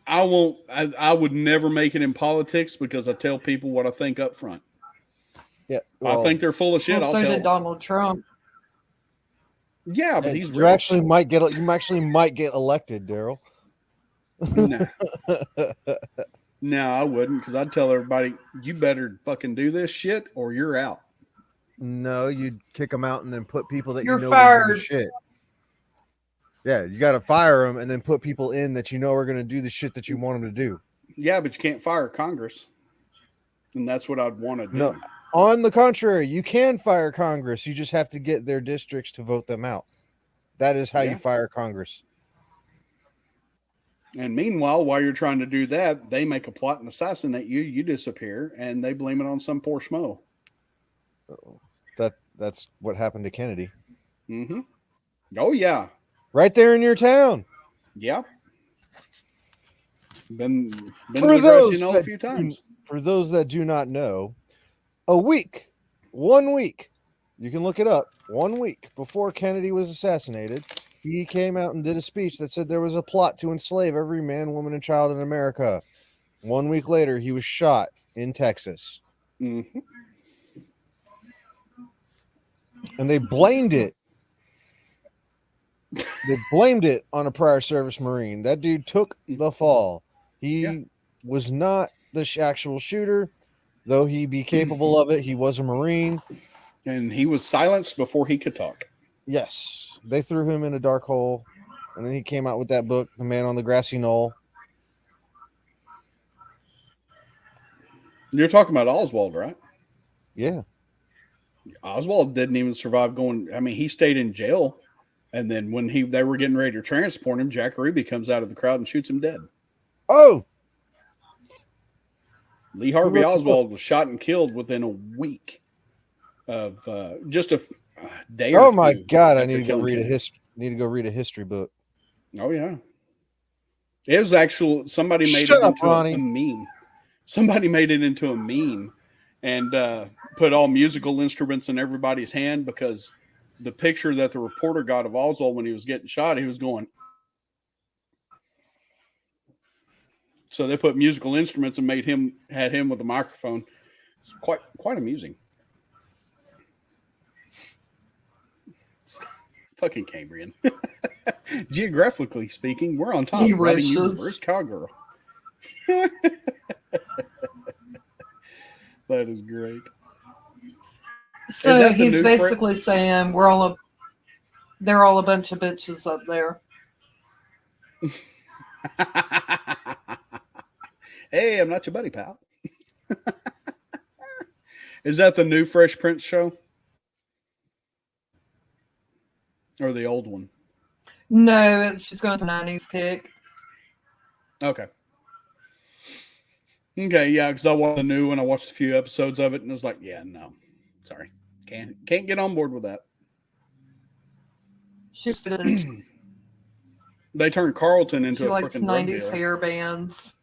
I would never make it in politics because I tell people what I think up front. Yeah, I think they're full of shit. Well, I'll so tell did them. Donald Trump. Yeah, but he's you rich. actually might get elected, Daryl. No. No, I wouldn't, because I'd tell everybody, you better fucking do this shit or you're out. No, you'd kick them out and then put people that You're you know will do fired. the shit. Yeah, you got to fire them and then put people in that you know are going to do the shit that you want them to do. Yeah, but you can't fire Congress. And that's what I'd want to do. No. On the contrary, you can fire Congress. You just have to get their districts to vote them out. That is how Yeah. you fire Congress. And meanwhile, while you're trying to do that, they make a plot and assassinate you. You disappear, and they blame it on some poor schmo. That's what happened to Kennedy. Mm-hmm. Oh, yeah. Right there in your town. Yeah. Been For to the those Grassy Knoll a that few times. For those that do not know, 1 week, you can look it up, 1 week before Kennedy was assassinated, he came out and did a speech that said there was a plot to enslave every man, woman, and child in America. 1 week later, he was shot in Texas. Mm-hmm. And they blamed it. They blamed it on a prior service Marine. That dude took the fall. He was not the actual shooter, though he be capable of it. He was a Marine. And he was silenced before he could talk. Yes. They threw him in a dark hole. And then he came out with that book, The Man on the Grassy Knoll. You're talking about Oswald, right? Yeah. Oswald didn't even survive going. I mean, he stayed in jail. And then when they were getting ready to transport him, Jack Ruby comes out of the crowd and shoots him dead. Oh, Lee Harvey Oswald was shot and killed within a week of just a day or oh two. my God! I after need to go killing read a Kennedy. history. Need to go read a history book. Oh yeah, it was actual. Somebody made Shut it up, into Ronnie. a meme. Somebody made it into a meme and put all musical instruments in everybody's hand because the picture that the reporter got of Oswald when he was getting shot, he was going. So they put musical instruments and had him with a microphone. It's quite amusing. It's fucking Cambrian. Geographically speaking, we're on top. He Riding you wishes. reverse cowgirl. That is great. So that the he's new basically saying they're all a bunch of bitches up there. Hey, I'm not your buddy, pal. Is that the new Fresh Prince show? Or the old one? No, it's just going to 90s kick. Okay. Okay, yeah, because I watched the new one. I watched a few episodes of it and I was like, yeah, no. Sorry. Can't get on board with that. She They turned Carlton into a likes freaking drug 90s dealer. hair bands.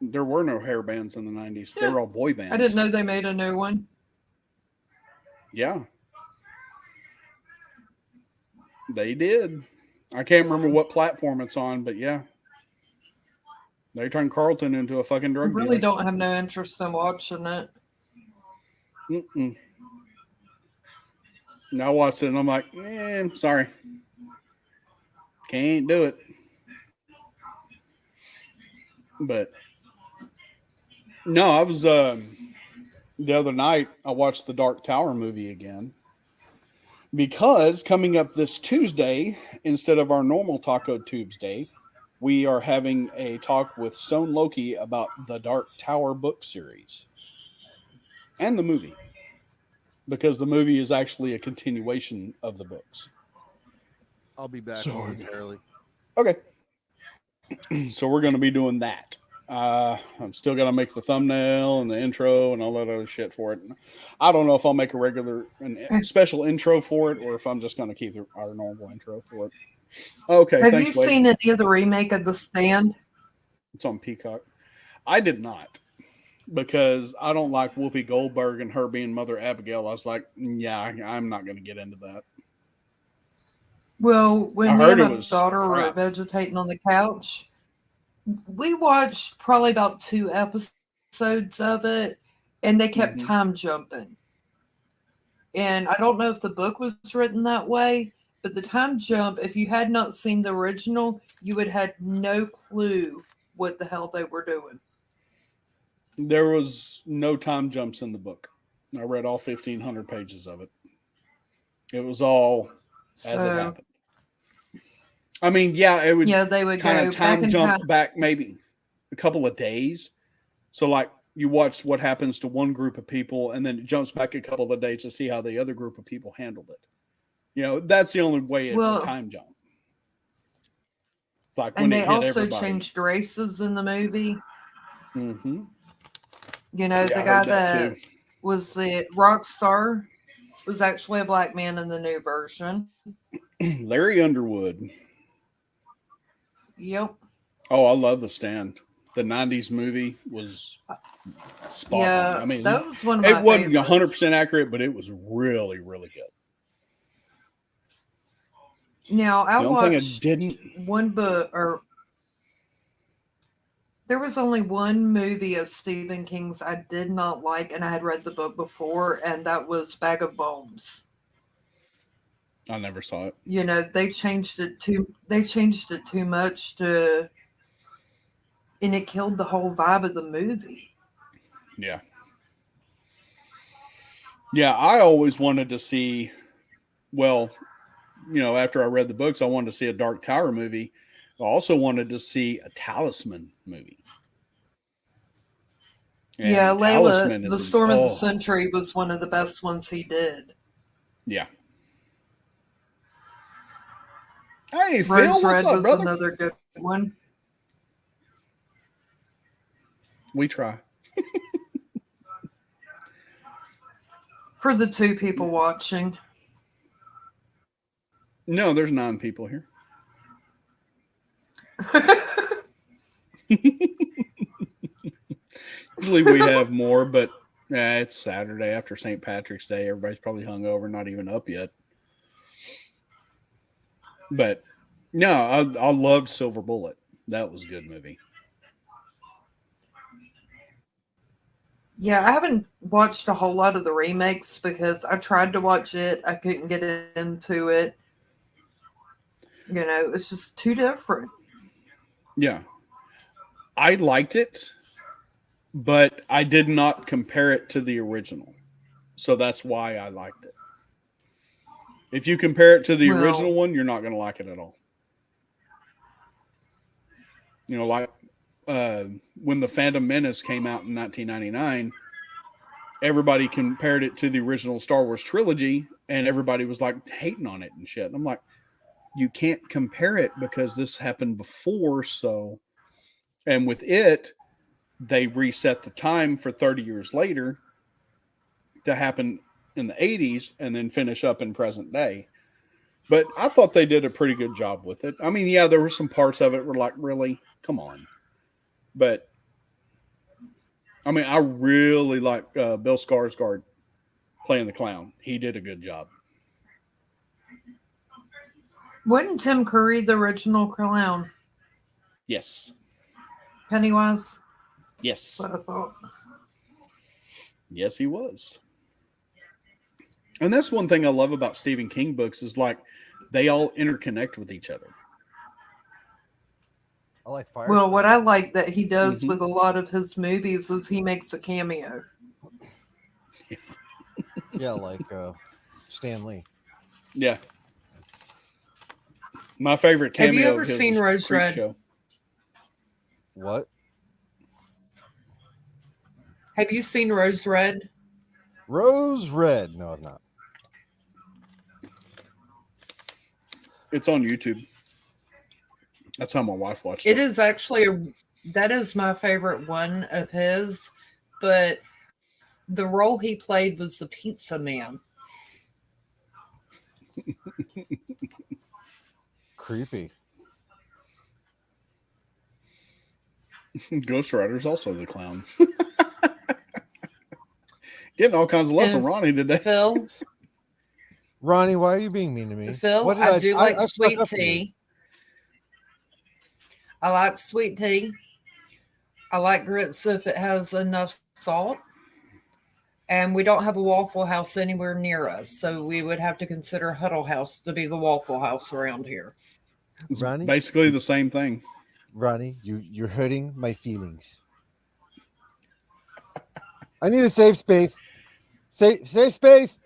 There were no hair bands in the 90s. They Yeah. were all boy bands. I didn't know they made a new one. Yeah. They did. I can't remember what platform it's on, but yeah. They turned Carlton into a fucking I drug really dealer. don't have no interest in watching it. Mm-mm. And I watched it and I'm like, sorry. Can't do it. But no, I was the other night I watched the Dark Tower movie again. Because coming up this Tuesday, instead of our normal Taco Tuesday, we are having a talk with Stone Loki about the Dark Tower book series and the movie. Because the movie is actually a continuation of the books. I'll be back So- momentarily. Okay. So we're going to be doing that. I'm still going to make the thumbnail and the intro and all that other shit for it. I don't know if I'll make a special intro for it or if I'm just going to keep our normal intro for it. Okay. Have Thanks, you Wade. seen any of the remake of The Stand? It's on Peacock. I did not because I don't like Whoopi Goldberg and her being Mother Abigail. I was like, yeah, I'm not going to get into that. Well, I when me heard and it my was daughter were crap. vegetating on the couch, we watched probably about 2 episodes of it, and they kept Mhm. time jumping. And I don't know if the book was written that way, but the time jump, if you had not seen the original, you would have no clue what the hell they were doing. There was no time jumps in the book. I read all 1,500 pages of it. It was all as it So, happened. I mean, yeah, it would yeah, they would kind go of back time in jump time. back maybe a couple of days. So, like, you watch what happens to one group of people, and then it jumps back a couple of days to see how the other group of people handled it. You know, that's the only way Well, a time jump. It's like when And it they hit also everybody. changed races in the movie. Mm-hmm. You know, Yeah, the I guy heard that that was the rock star was actually a black man in the new version. too. Larry Underwood. Yep. Oh, I love The Stand. The 90s movie was spot Yeah, on. I mean, that was one of my it wasn't favorites. 100% accurate, but it was really, really good. Now, I The only thing I watched didn't. one book, or there was only one movie of Stephen King's I did not like, and I had read the book before, and that was Bag of Bones. I never saw it. You know, they changed it too much to, and it killed the whole vibe of the movie. Yeah. Yeah, I always wanted to see, well, you know, after I read the books, I wanted to see a Dark Tower movie. I also wanted to see a Talisman movie. And Yeah, Talisman Layla, is The Storm of the oh, Century was one of the best ones he did. yeah. Hey, Phil, Rose what's Red up, was brother? another good one. We try. For the 2 people watching. No, there's 9 people here. Usually we have more, but it's Saturday after St. Patrick's Day. Everybody's probably hungover, not even up yet. But no, I loved Silver Bullet. That was a good movie. Yeah, I haven't watched a whole lot of the remakes because I tried to watch it. I couldn't get into it. You know, it's just too different. Yeah. I liked it, but I did not compare it to the original. So that's why I liked it. If you compare it to the Well- original one, you're not going to like it at all. You know, like when the Phantom Menace came out in 1999, everybody compared it to the original Star Wars trilogy, and everybody was like hating on it and shit. And I'm like, you can't compare it because this happened before. So, and with it, they reset the time for 30 years later to happen in the 80s and then finish up in present day. But I thought they did a pretty good job with it. I mean, yeah, there were some parts of it were like, really, come on. But I mean, I really like Bill Skarsgård playing the clown. He did a good job. Wasn't Tim Curry the original clown? Yes. Pennywise? Yes. That's what I thought. Yes, he was. And that's one thing I love about Stephen King books is like they all interconnect with each other. I like Fire. Well, what I like that he does Mhm. with a lot of his movies is he makes a cameo. Yeah, like Stan Lee. Yeah. My favorite cameo Have you ever of his seen was Rose Red? Creepshow. What? Have you seen Rose Red? Rose Red. No, I've not. It's on YouTube. That's how my wife watched It it. is actually that is my favorite one of his, but the role he played was the pizza man. Creepy. Ghost Rider's also the clown. Getting all kinds of love from And Ronnie today. Phil, Ronnie, why are you being mean to me? Phil, What did I do like I stuck sweet up for you. tea. I like sweet tea. I like grits if it has enough salt. And we don't have a Waffle House anywhere near us, so we would have to consider Huddle House to be the Waffle House around here. It's Ronnie? basically the same thing. Ronnie, you're hurting my feelings. I need a safe space. Safe space.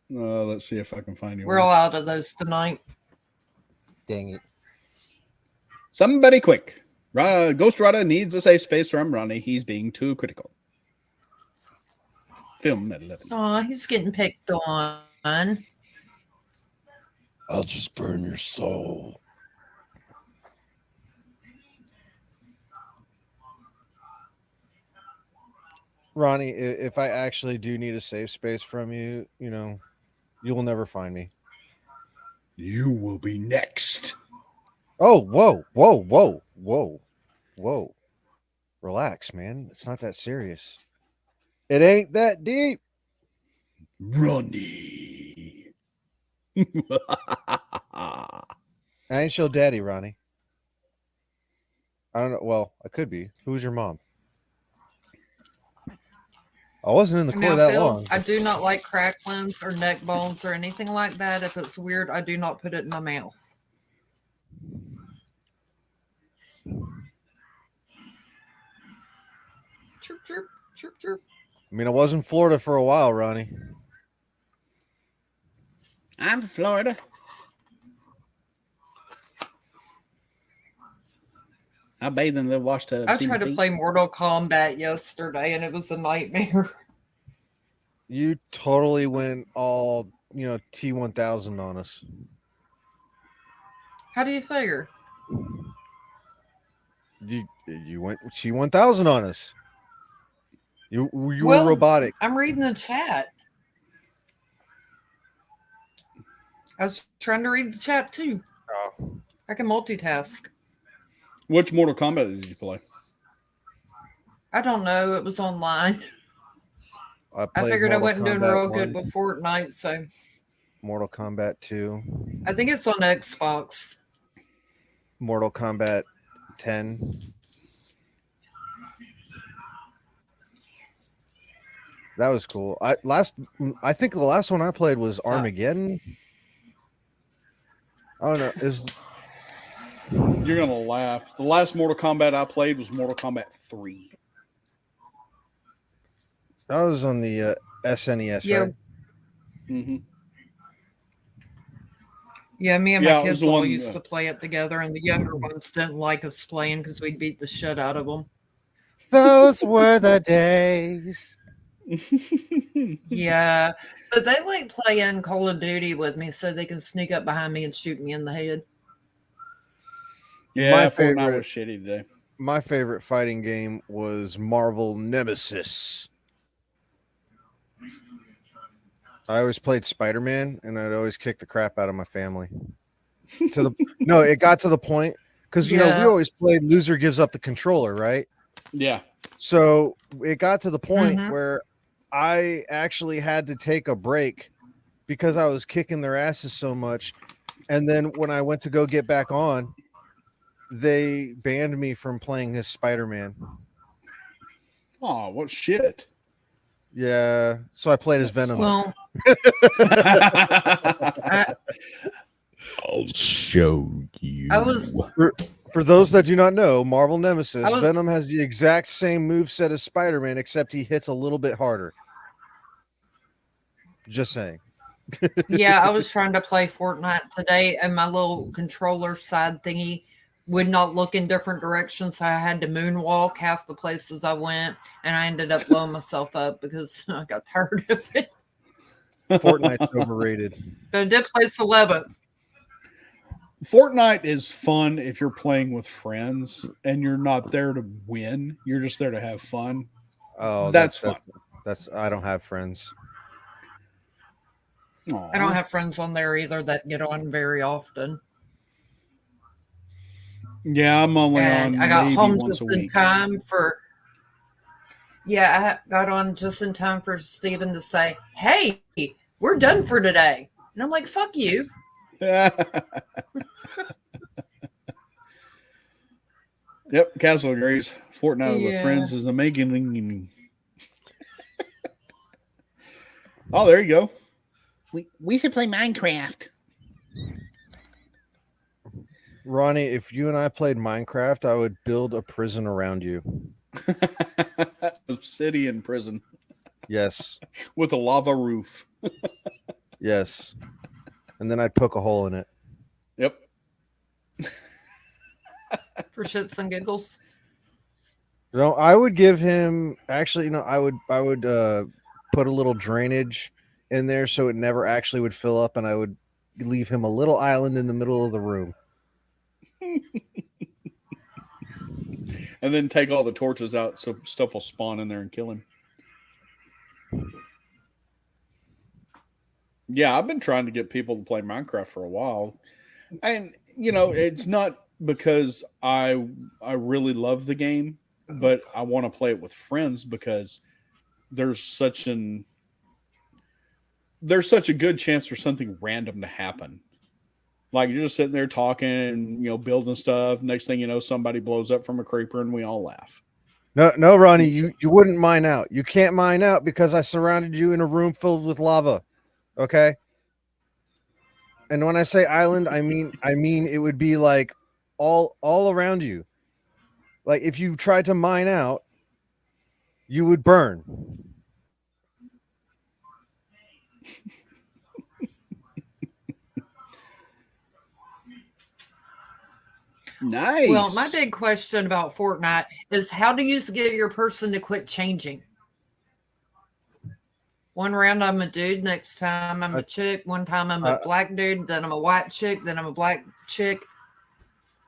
Let's see if I can find you We're one. all out of those tonight. Dang it. Somebody quick. Ghost Rider needs a safe space from Ronnie. He's being too critical. Film at 11. Aw, he's getting picked on. I'll just burn your soul. Ronnie, if I actually do need a safe space from you, you know, you will never find me. You will be next. Oh, whoa. Relax, man. It's not that serious. It ain't that deep. Ronnie. I ain't your daddy, Ronnie. I don't know. Well, I could be. Who's your mom? I wasn't in the Now, Corps that Phil, long. I do not like cracklings or neck bones or anything like that. If it's weird, I do not put it in my mouth. Chirp, chirp, chirp, chirp. I mean, I was in Florida for a while, Ronnie. I'm from Florida. I bathe in the washtub. I See my tried to feet. play Mortal Kombat yesterday, and it was a nightmare. You totally went all, T1000 on us. How do you figure? You went T1000 on us. You were Well, robotic. I'm reading the chat. I was trying to read the chat too. Oh. I can multitask. Which Mortal Kombat did you play? I don't know. It was online. I I figured I wasn't doing Kombat real 1, good with Fortnite, so Mortal Kombat 2, I think it's on Xbox. Mortal Kombat 10. That was cool. I think the last one I played was Armageddon. I don't know. You're gonna laugh. The last Mortal Kombat I played was Mortal Kombat 3. That was on the SNES, Yeah. right? Mm-hmm. Yeah, me and Yeah, my it was kids the all one, used to play it together, and the younger ones didn't like us playing because we'd beat the shit out of them. Those were the days. Yeah, but they like playing Call of Duty with me so they can sneak up behind me and shoot me in the head. Yeah, My Fortnite favorite- was shitty today. My favorite fighting game was Marvel Nemesis. I always played Spider-Man, and I'd always kick the crap out of my family. It got to the point because we Yeah. always played loser gives up the controller, right? Yeah. So it got to the point Mhm. where I actually had to take a break because I was kicking their asses so much. And then when I went to go get back on, they banned me from playing as Spider-Man. Oh, what shit? Yeah, so I played as That Venom. Well, I'll show you. I was For those that do not know, Marvel Nemesis, I was- Venom has the exact same moveset as Spider-Man, except he hits a little bit harder. Just saying. yeah, I was trying to play Fortnite today, and my little controller side thingy would not look in different directions, so I had to moonwalk half the places I went, and I ended up blowing myself up because I got tired of it. Fortnite's overrated. But I did place 11th. Fortnite is fun if you're playing with friends and you're not there to win. You're just there to have fun. Oh, That's fun. That's I don't have friends. Aw. I don't have friends on there either that get on very often. Yeah, I'm only And on I got maybe home once just a in week. time for. Yeah, I got on just in time for Steven to say, "Hey, we're done for today," and I'm like, "Fuck you." Yep, Castle agrees. Fortnite with Yeah. friends is the making. Oh, there you go. We should play Minecraft. Ronnie, if you and I played Minecraft, I would build a prison around you. Obsidian prison Yes. with a lava roof. Yes. And then I'd poke a hole in it. Yep. For shits and giggles. You know, I would give him actually, I would put a little drainage in there so it never actually would fill up, and I would leave him a little island in the middle of the room. And then take all the torches out so stuff will spawn in there and kill him. Yeah, I've been trying to get people to play Minecraft for a while. And it's not because I really love the game, but I want to play it with friends because there's such a good chance for something random to happen. Like you're just sitting there talking and building stuff. Next thing you know, somebody blows up from a creeper and we all laugh. No, Ronnie, you wouldn't mine out. You can't mine out because I surrounded you in a room filled with lava. Okay? And when I say island, I mean it would be like all around you. Like if you tried to mine out, you would burn. Nice. Well, my big question about Fortnite is how do you get your person to quit changing? One round I'm a dude, next time I'm a chick, one time I'm a black dude, then I'm a white chick, then I'm a black chick.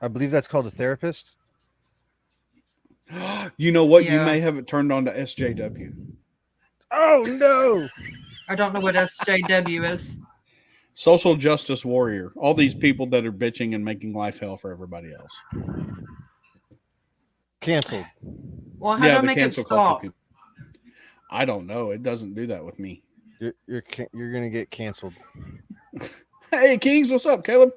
I believe that's called a therapist. You know what? You Yeah. may have it turned on to SJW. Oh no. I don't know what SJW is. Social justice warrior. All these people that are bitching and making life hell for everybody else. Canceled. Well, how do I the make it cancel culture stop? people. I don't know. It doesn't do that with me. You're gonna get canceled. Hey, Kings, what's up, Caleb?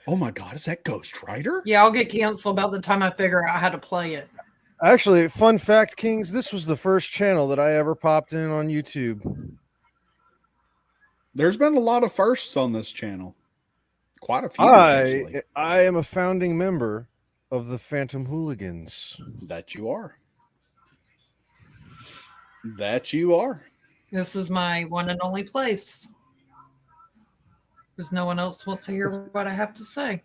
Oh my God, is that Ghost Rider? Yeah, I'll get canceled about the time I figure out how to play it. Actually, fun fact, Kings, this was the first channel that I ever popped in on YouTube. There's been a lot of firsts on this channel. Quite a few. Actually. I am a founding member of the Phantom Hooligans. That you are. That you are. This is my one and only place. Because no one else wants to hear what I have to say.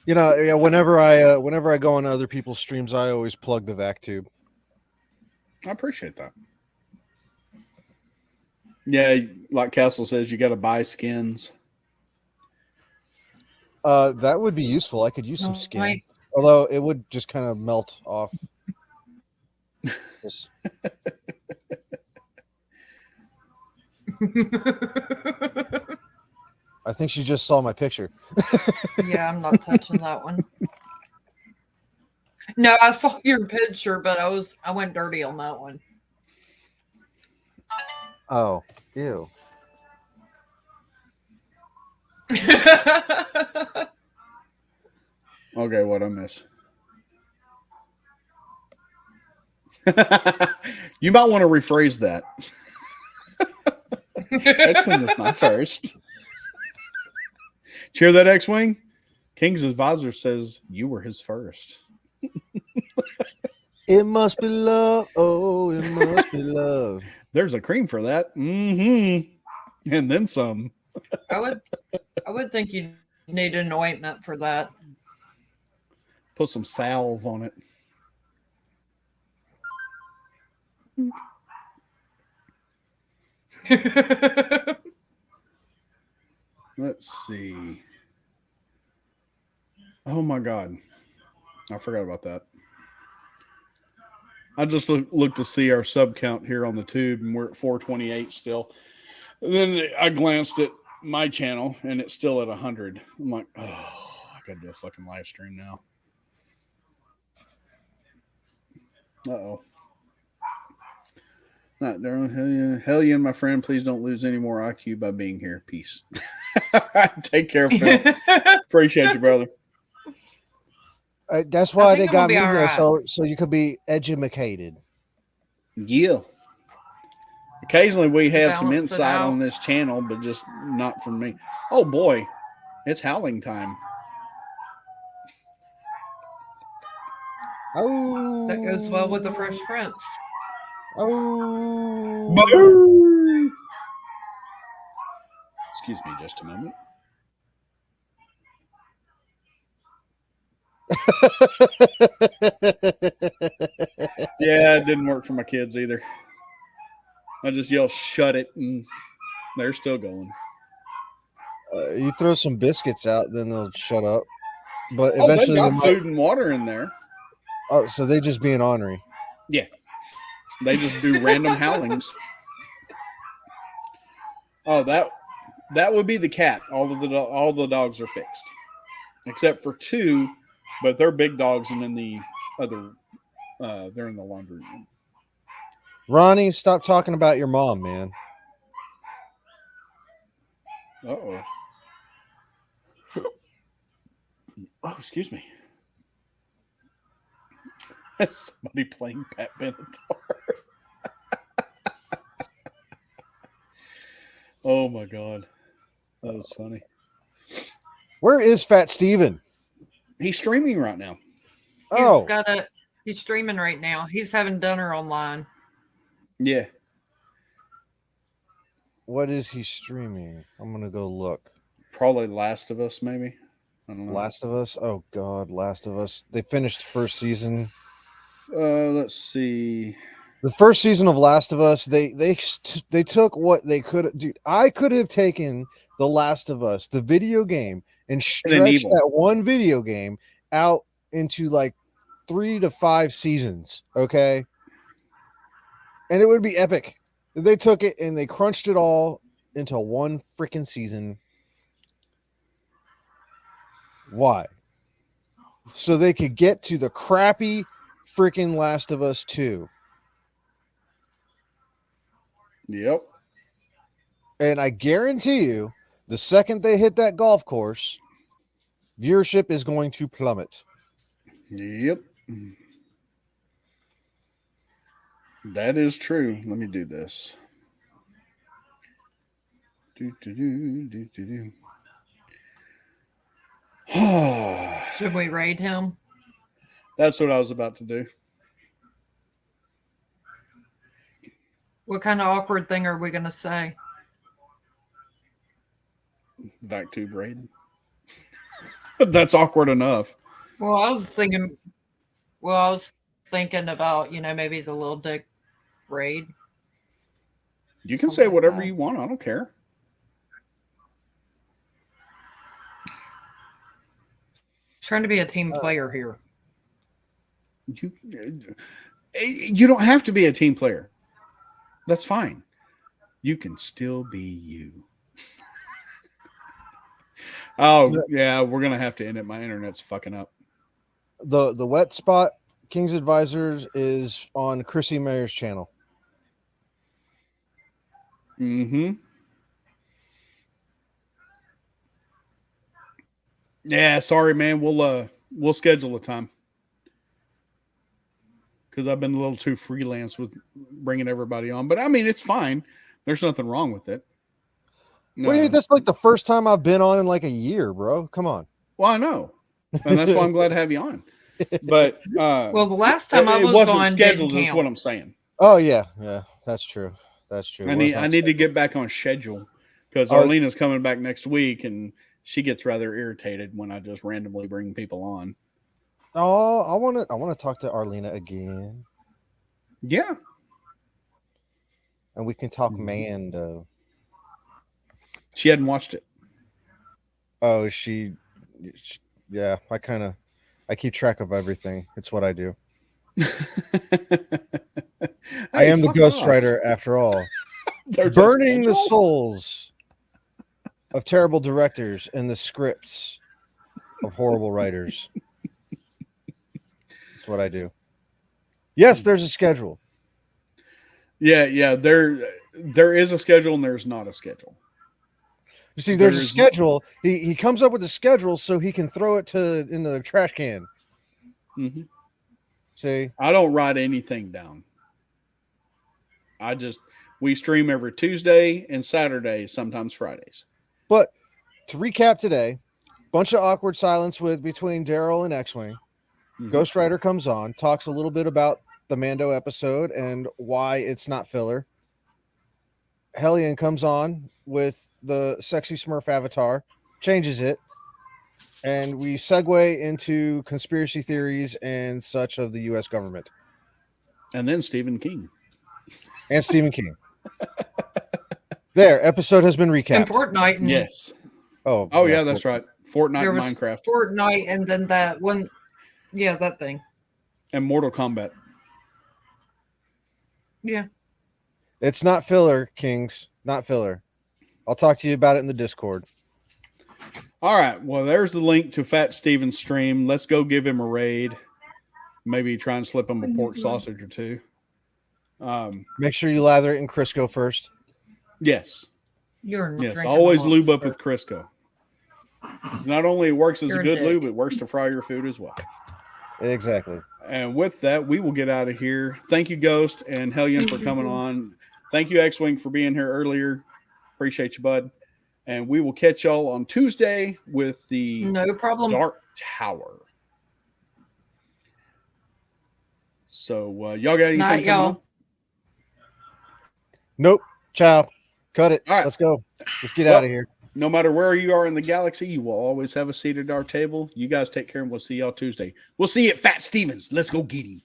Whenever I go on other people's streams, I always plug the vac tube. I appreciate that. Yeah, like Castle says, you got to buy skins. That would be useful. I could use some skin. Right. Although it would just kind of melt off. Just... I think she just saw my picture. Yeah, I'm not touching that one. No, I saw your picture, but I went dirty on that one. Oh, ew. Okay, what I miss? You might want to rephrase that. X-Wing was my first. Did you hear that, X-Wing? King's advisor says you were his first. It must be love. Oh, it must be love. There's a cream for that. Mm-hmm. And then some. I would think you need an ointment for that. Put some salve on it. Let's see. Oh my God. I forgot about that. I just looked to see our sub count here on the tube, and we're at 428 still. And then I glanced at my channel, and it's still at 100. I'm like, oh, I gotta do a fucking live stream now. Uh-oh. Not Darren. Hell yeah, my friend. Please don't lose any more IQ by being here. Peace. Take care, Phil. Appreciate you, brother. That's why they think I'm got me gonna be here, alright. so you could be educated. Yeah. Occasionally we have some Balance it insight out. on this channel, but just not from me. Oh boy, it's howling time. Oh, That goes well with the Fresh Prince. Oh, Excuse me just a moment. Yeah, it didn't work for my kids either. I just yell, shut it, and they're still going. You throw some biscuits out, then they'll shut up. But Oh, they eventually, got they might- food and water in there. oh, so they just being ornery. Yeah. They just do random howlings. Oh, that would be the cat. All the dogs are fixed, except for two, but they're big dogs, and then the other, they're in the laundry room. Ronnie, stop talking about your mom, man. Uh-oh. Oh, excuse me. Somebody playing Pat Benatar. Oh my God. That was funny. Where is Fat Steven? He's streaming right now. Oh, He's streaming right now. He's having dinner online. Yeah. what is he streaming? I'm gonna go look. Probably Last of Us, maybe. I don't know. Last of Us. Oh God, Last of Us. They finished first season. Let's see. The first season of Last of Us, they took what they could. Dude, I could have taken The Last of Us, the video game, and stretched evil. that one video game out into like 3 to 5 seasons. Okay, and it would be epic. They took it and they crunched it all into one freaking season. Why? So they could get to the crappy freaking Last of Us 2. Yep. And I guarantee you, the second they hit that golf course, viewership is going to plummet. Yep. That is true. Let me do this. Should we raid him? That's what I was about to do. What kind of awkward thing are we going to say? Vac tube raid. That's awkward enough. Well, I was thinking about, maybe the little dick raid. You can Something say like whatever that. you want. I don't care. Trying to be a team player here. You don't have to be a team player. That's fine. You can still be you. Oh, yeah, we're going to have to end it. My internet's fucking up. The wet spot King's Advisors is on Chrissy Mayer's channel. Mm-hmm. Yeah, sorry, man. We'll schedule a time because I've been a little too freelance with bringing everybody on. But I mean, it's fine. There's nothing wrong with it. What do you? That's like the first time I've been on in like a year, bro. Come on. Well, I know, and that's why I'm glad to have you on. But Well, the last time I it was wasn't on scheduled. didn't Is count. what I'm saying. Oh yeah, that's true. That's true. I need to get back on schedule because Oh. Arlena's coming back next week, and she gets rather irritated when I just randomly bring people on. Oh, I want to talk to Arlena again, Yeah, and we can talk Mando. she hadn't watched it. Oh, yeah. I keep track of everything. It's what I do. I am the ghostwriter after all. Burning the souls of terrible directors and the scripts of horrible writers. That's what I do. Yes, there's a schedule. Yeah. There is a schedule and there's not a schedule. You see, there's a schedule. He comes up with a schedule so he can throw it in the trash can. Mm-hmm. See, I don't write anything down. We stream every Tuesday and Saturday, sometimes Fridays. but to recap today, bunch of awkward silence between Daryl and X-Wing. Mhm. Ghost Rider comes on, talks a little bit about the Mando episode and why it's not filler. Hellion comes on with the sexy Smurf avatar, changes it, and we segue into conspiracy theories and such of the U.S. government. And then Stephen King. And Stephen King. There, episode has been And recapped. Fortnite. And Yes. Oh, Yeah, that's right. Fortnite There and was Minecraft. Fortnite, and then that one. Yeah, that thing. And Mortal Kombat. Yeah. It's not filler, Kings. Not filler. I'll talk to you about it in the Discord. All right. Well, there's the link to Fat Steven's stream. Let's go give him a raid. Maybe try and slip him a pork sausage or two. Make sure you lather it in Crisco first. Yes. You're Yes. drinking Always a lube up Monster. with Crisco. It's not only it works as You're a a good dick. lube, it works to fry your food as well. Exactly. And with that, we will get out of here. Thank you, Ghost and Hellion, for coming on. Thank you, X-Wing, for being here earlier. Appreciate you, bud. And we will catch y'all on Tuesday with the No problem. Dark Tower. So, y'all got anything Night, coming y'all. up? Nope. Ciao. Cut it. All right. Let's go. Let's get Well, out of here. No matter where you are in the galaxy, you will always have a seat at our table. You guys take care, and we'll see y'all Tuesday. We'll see you at Fat Stevens. Let's go get him.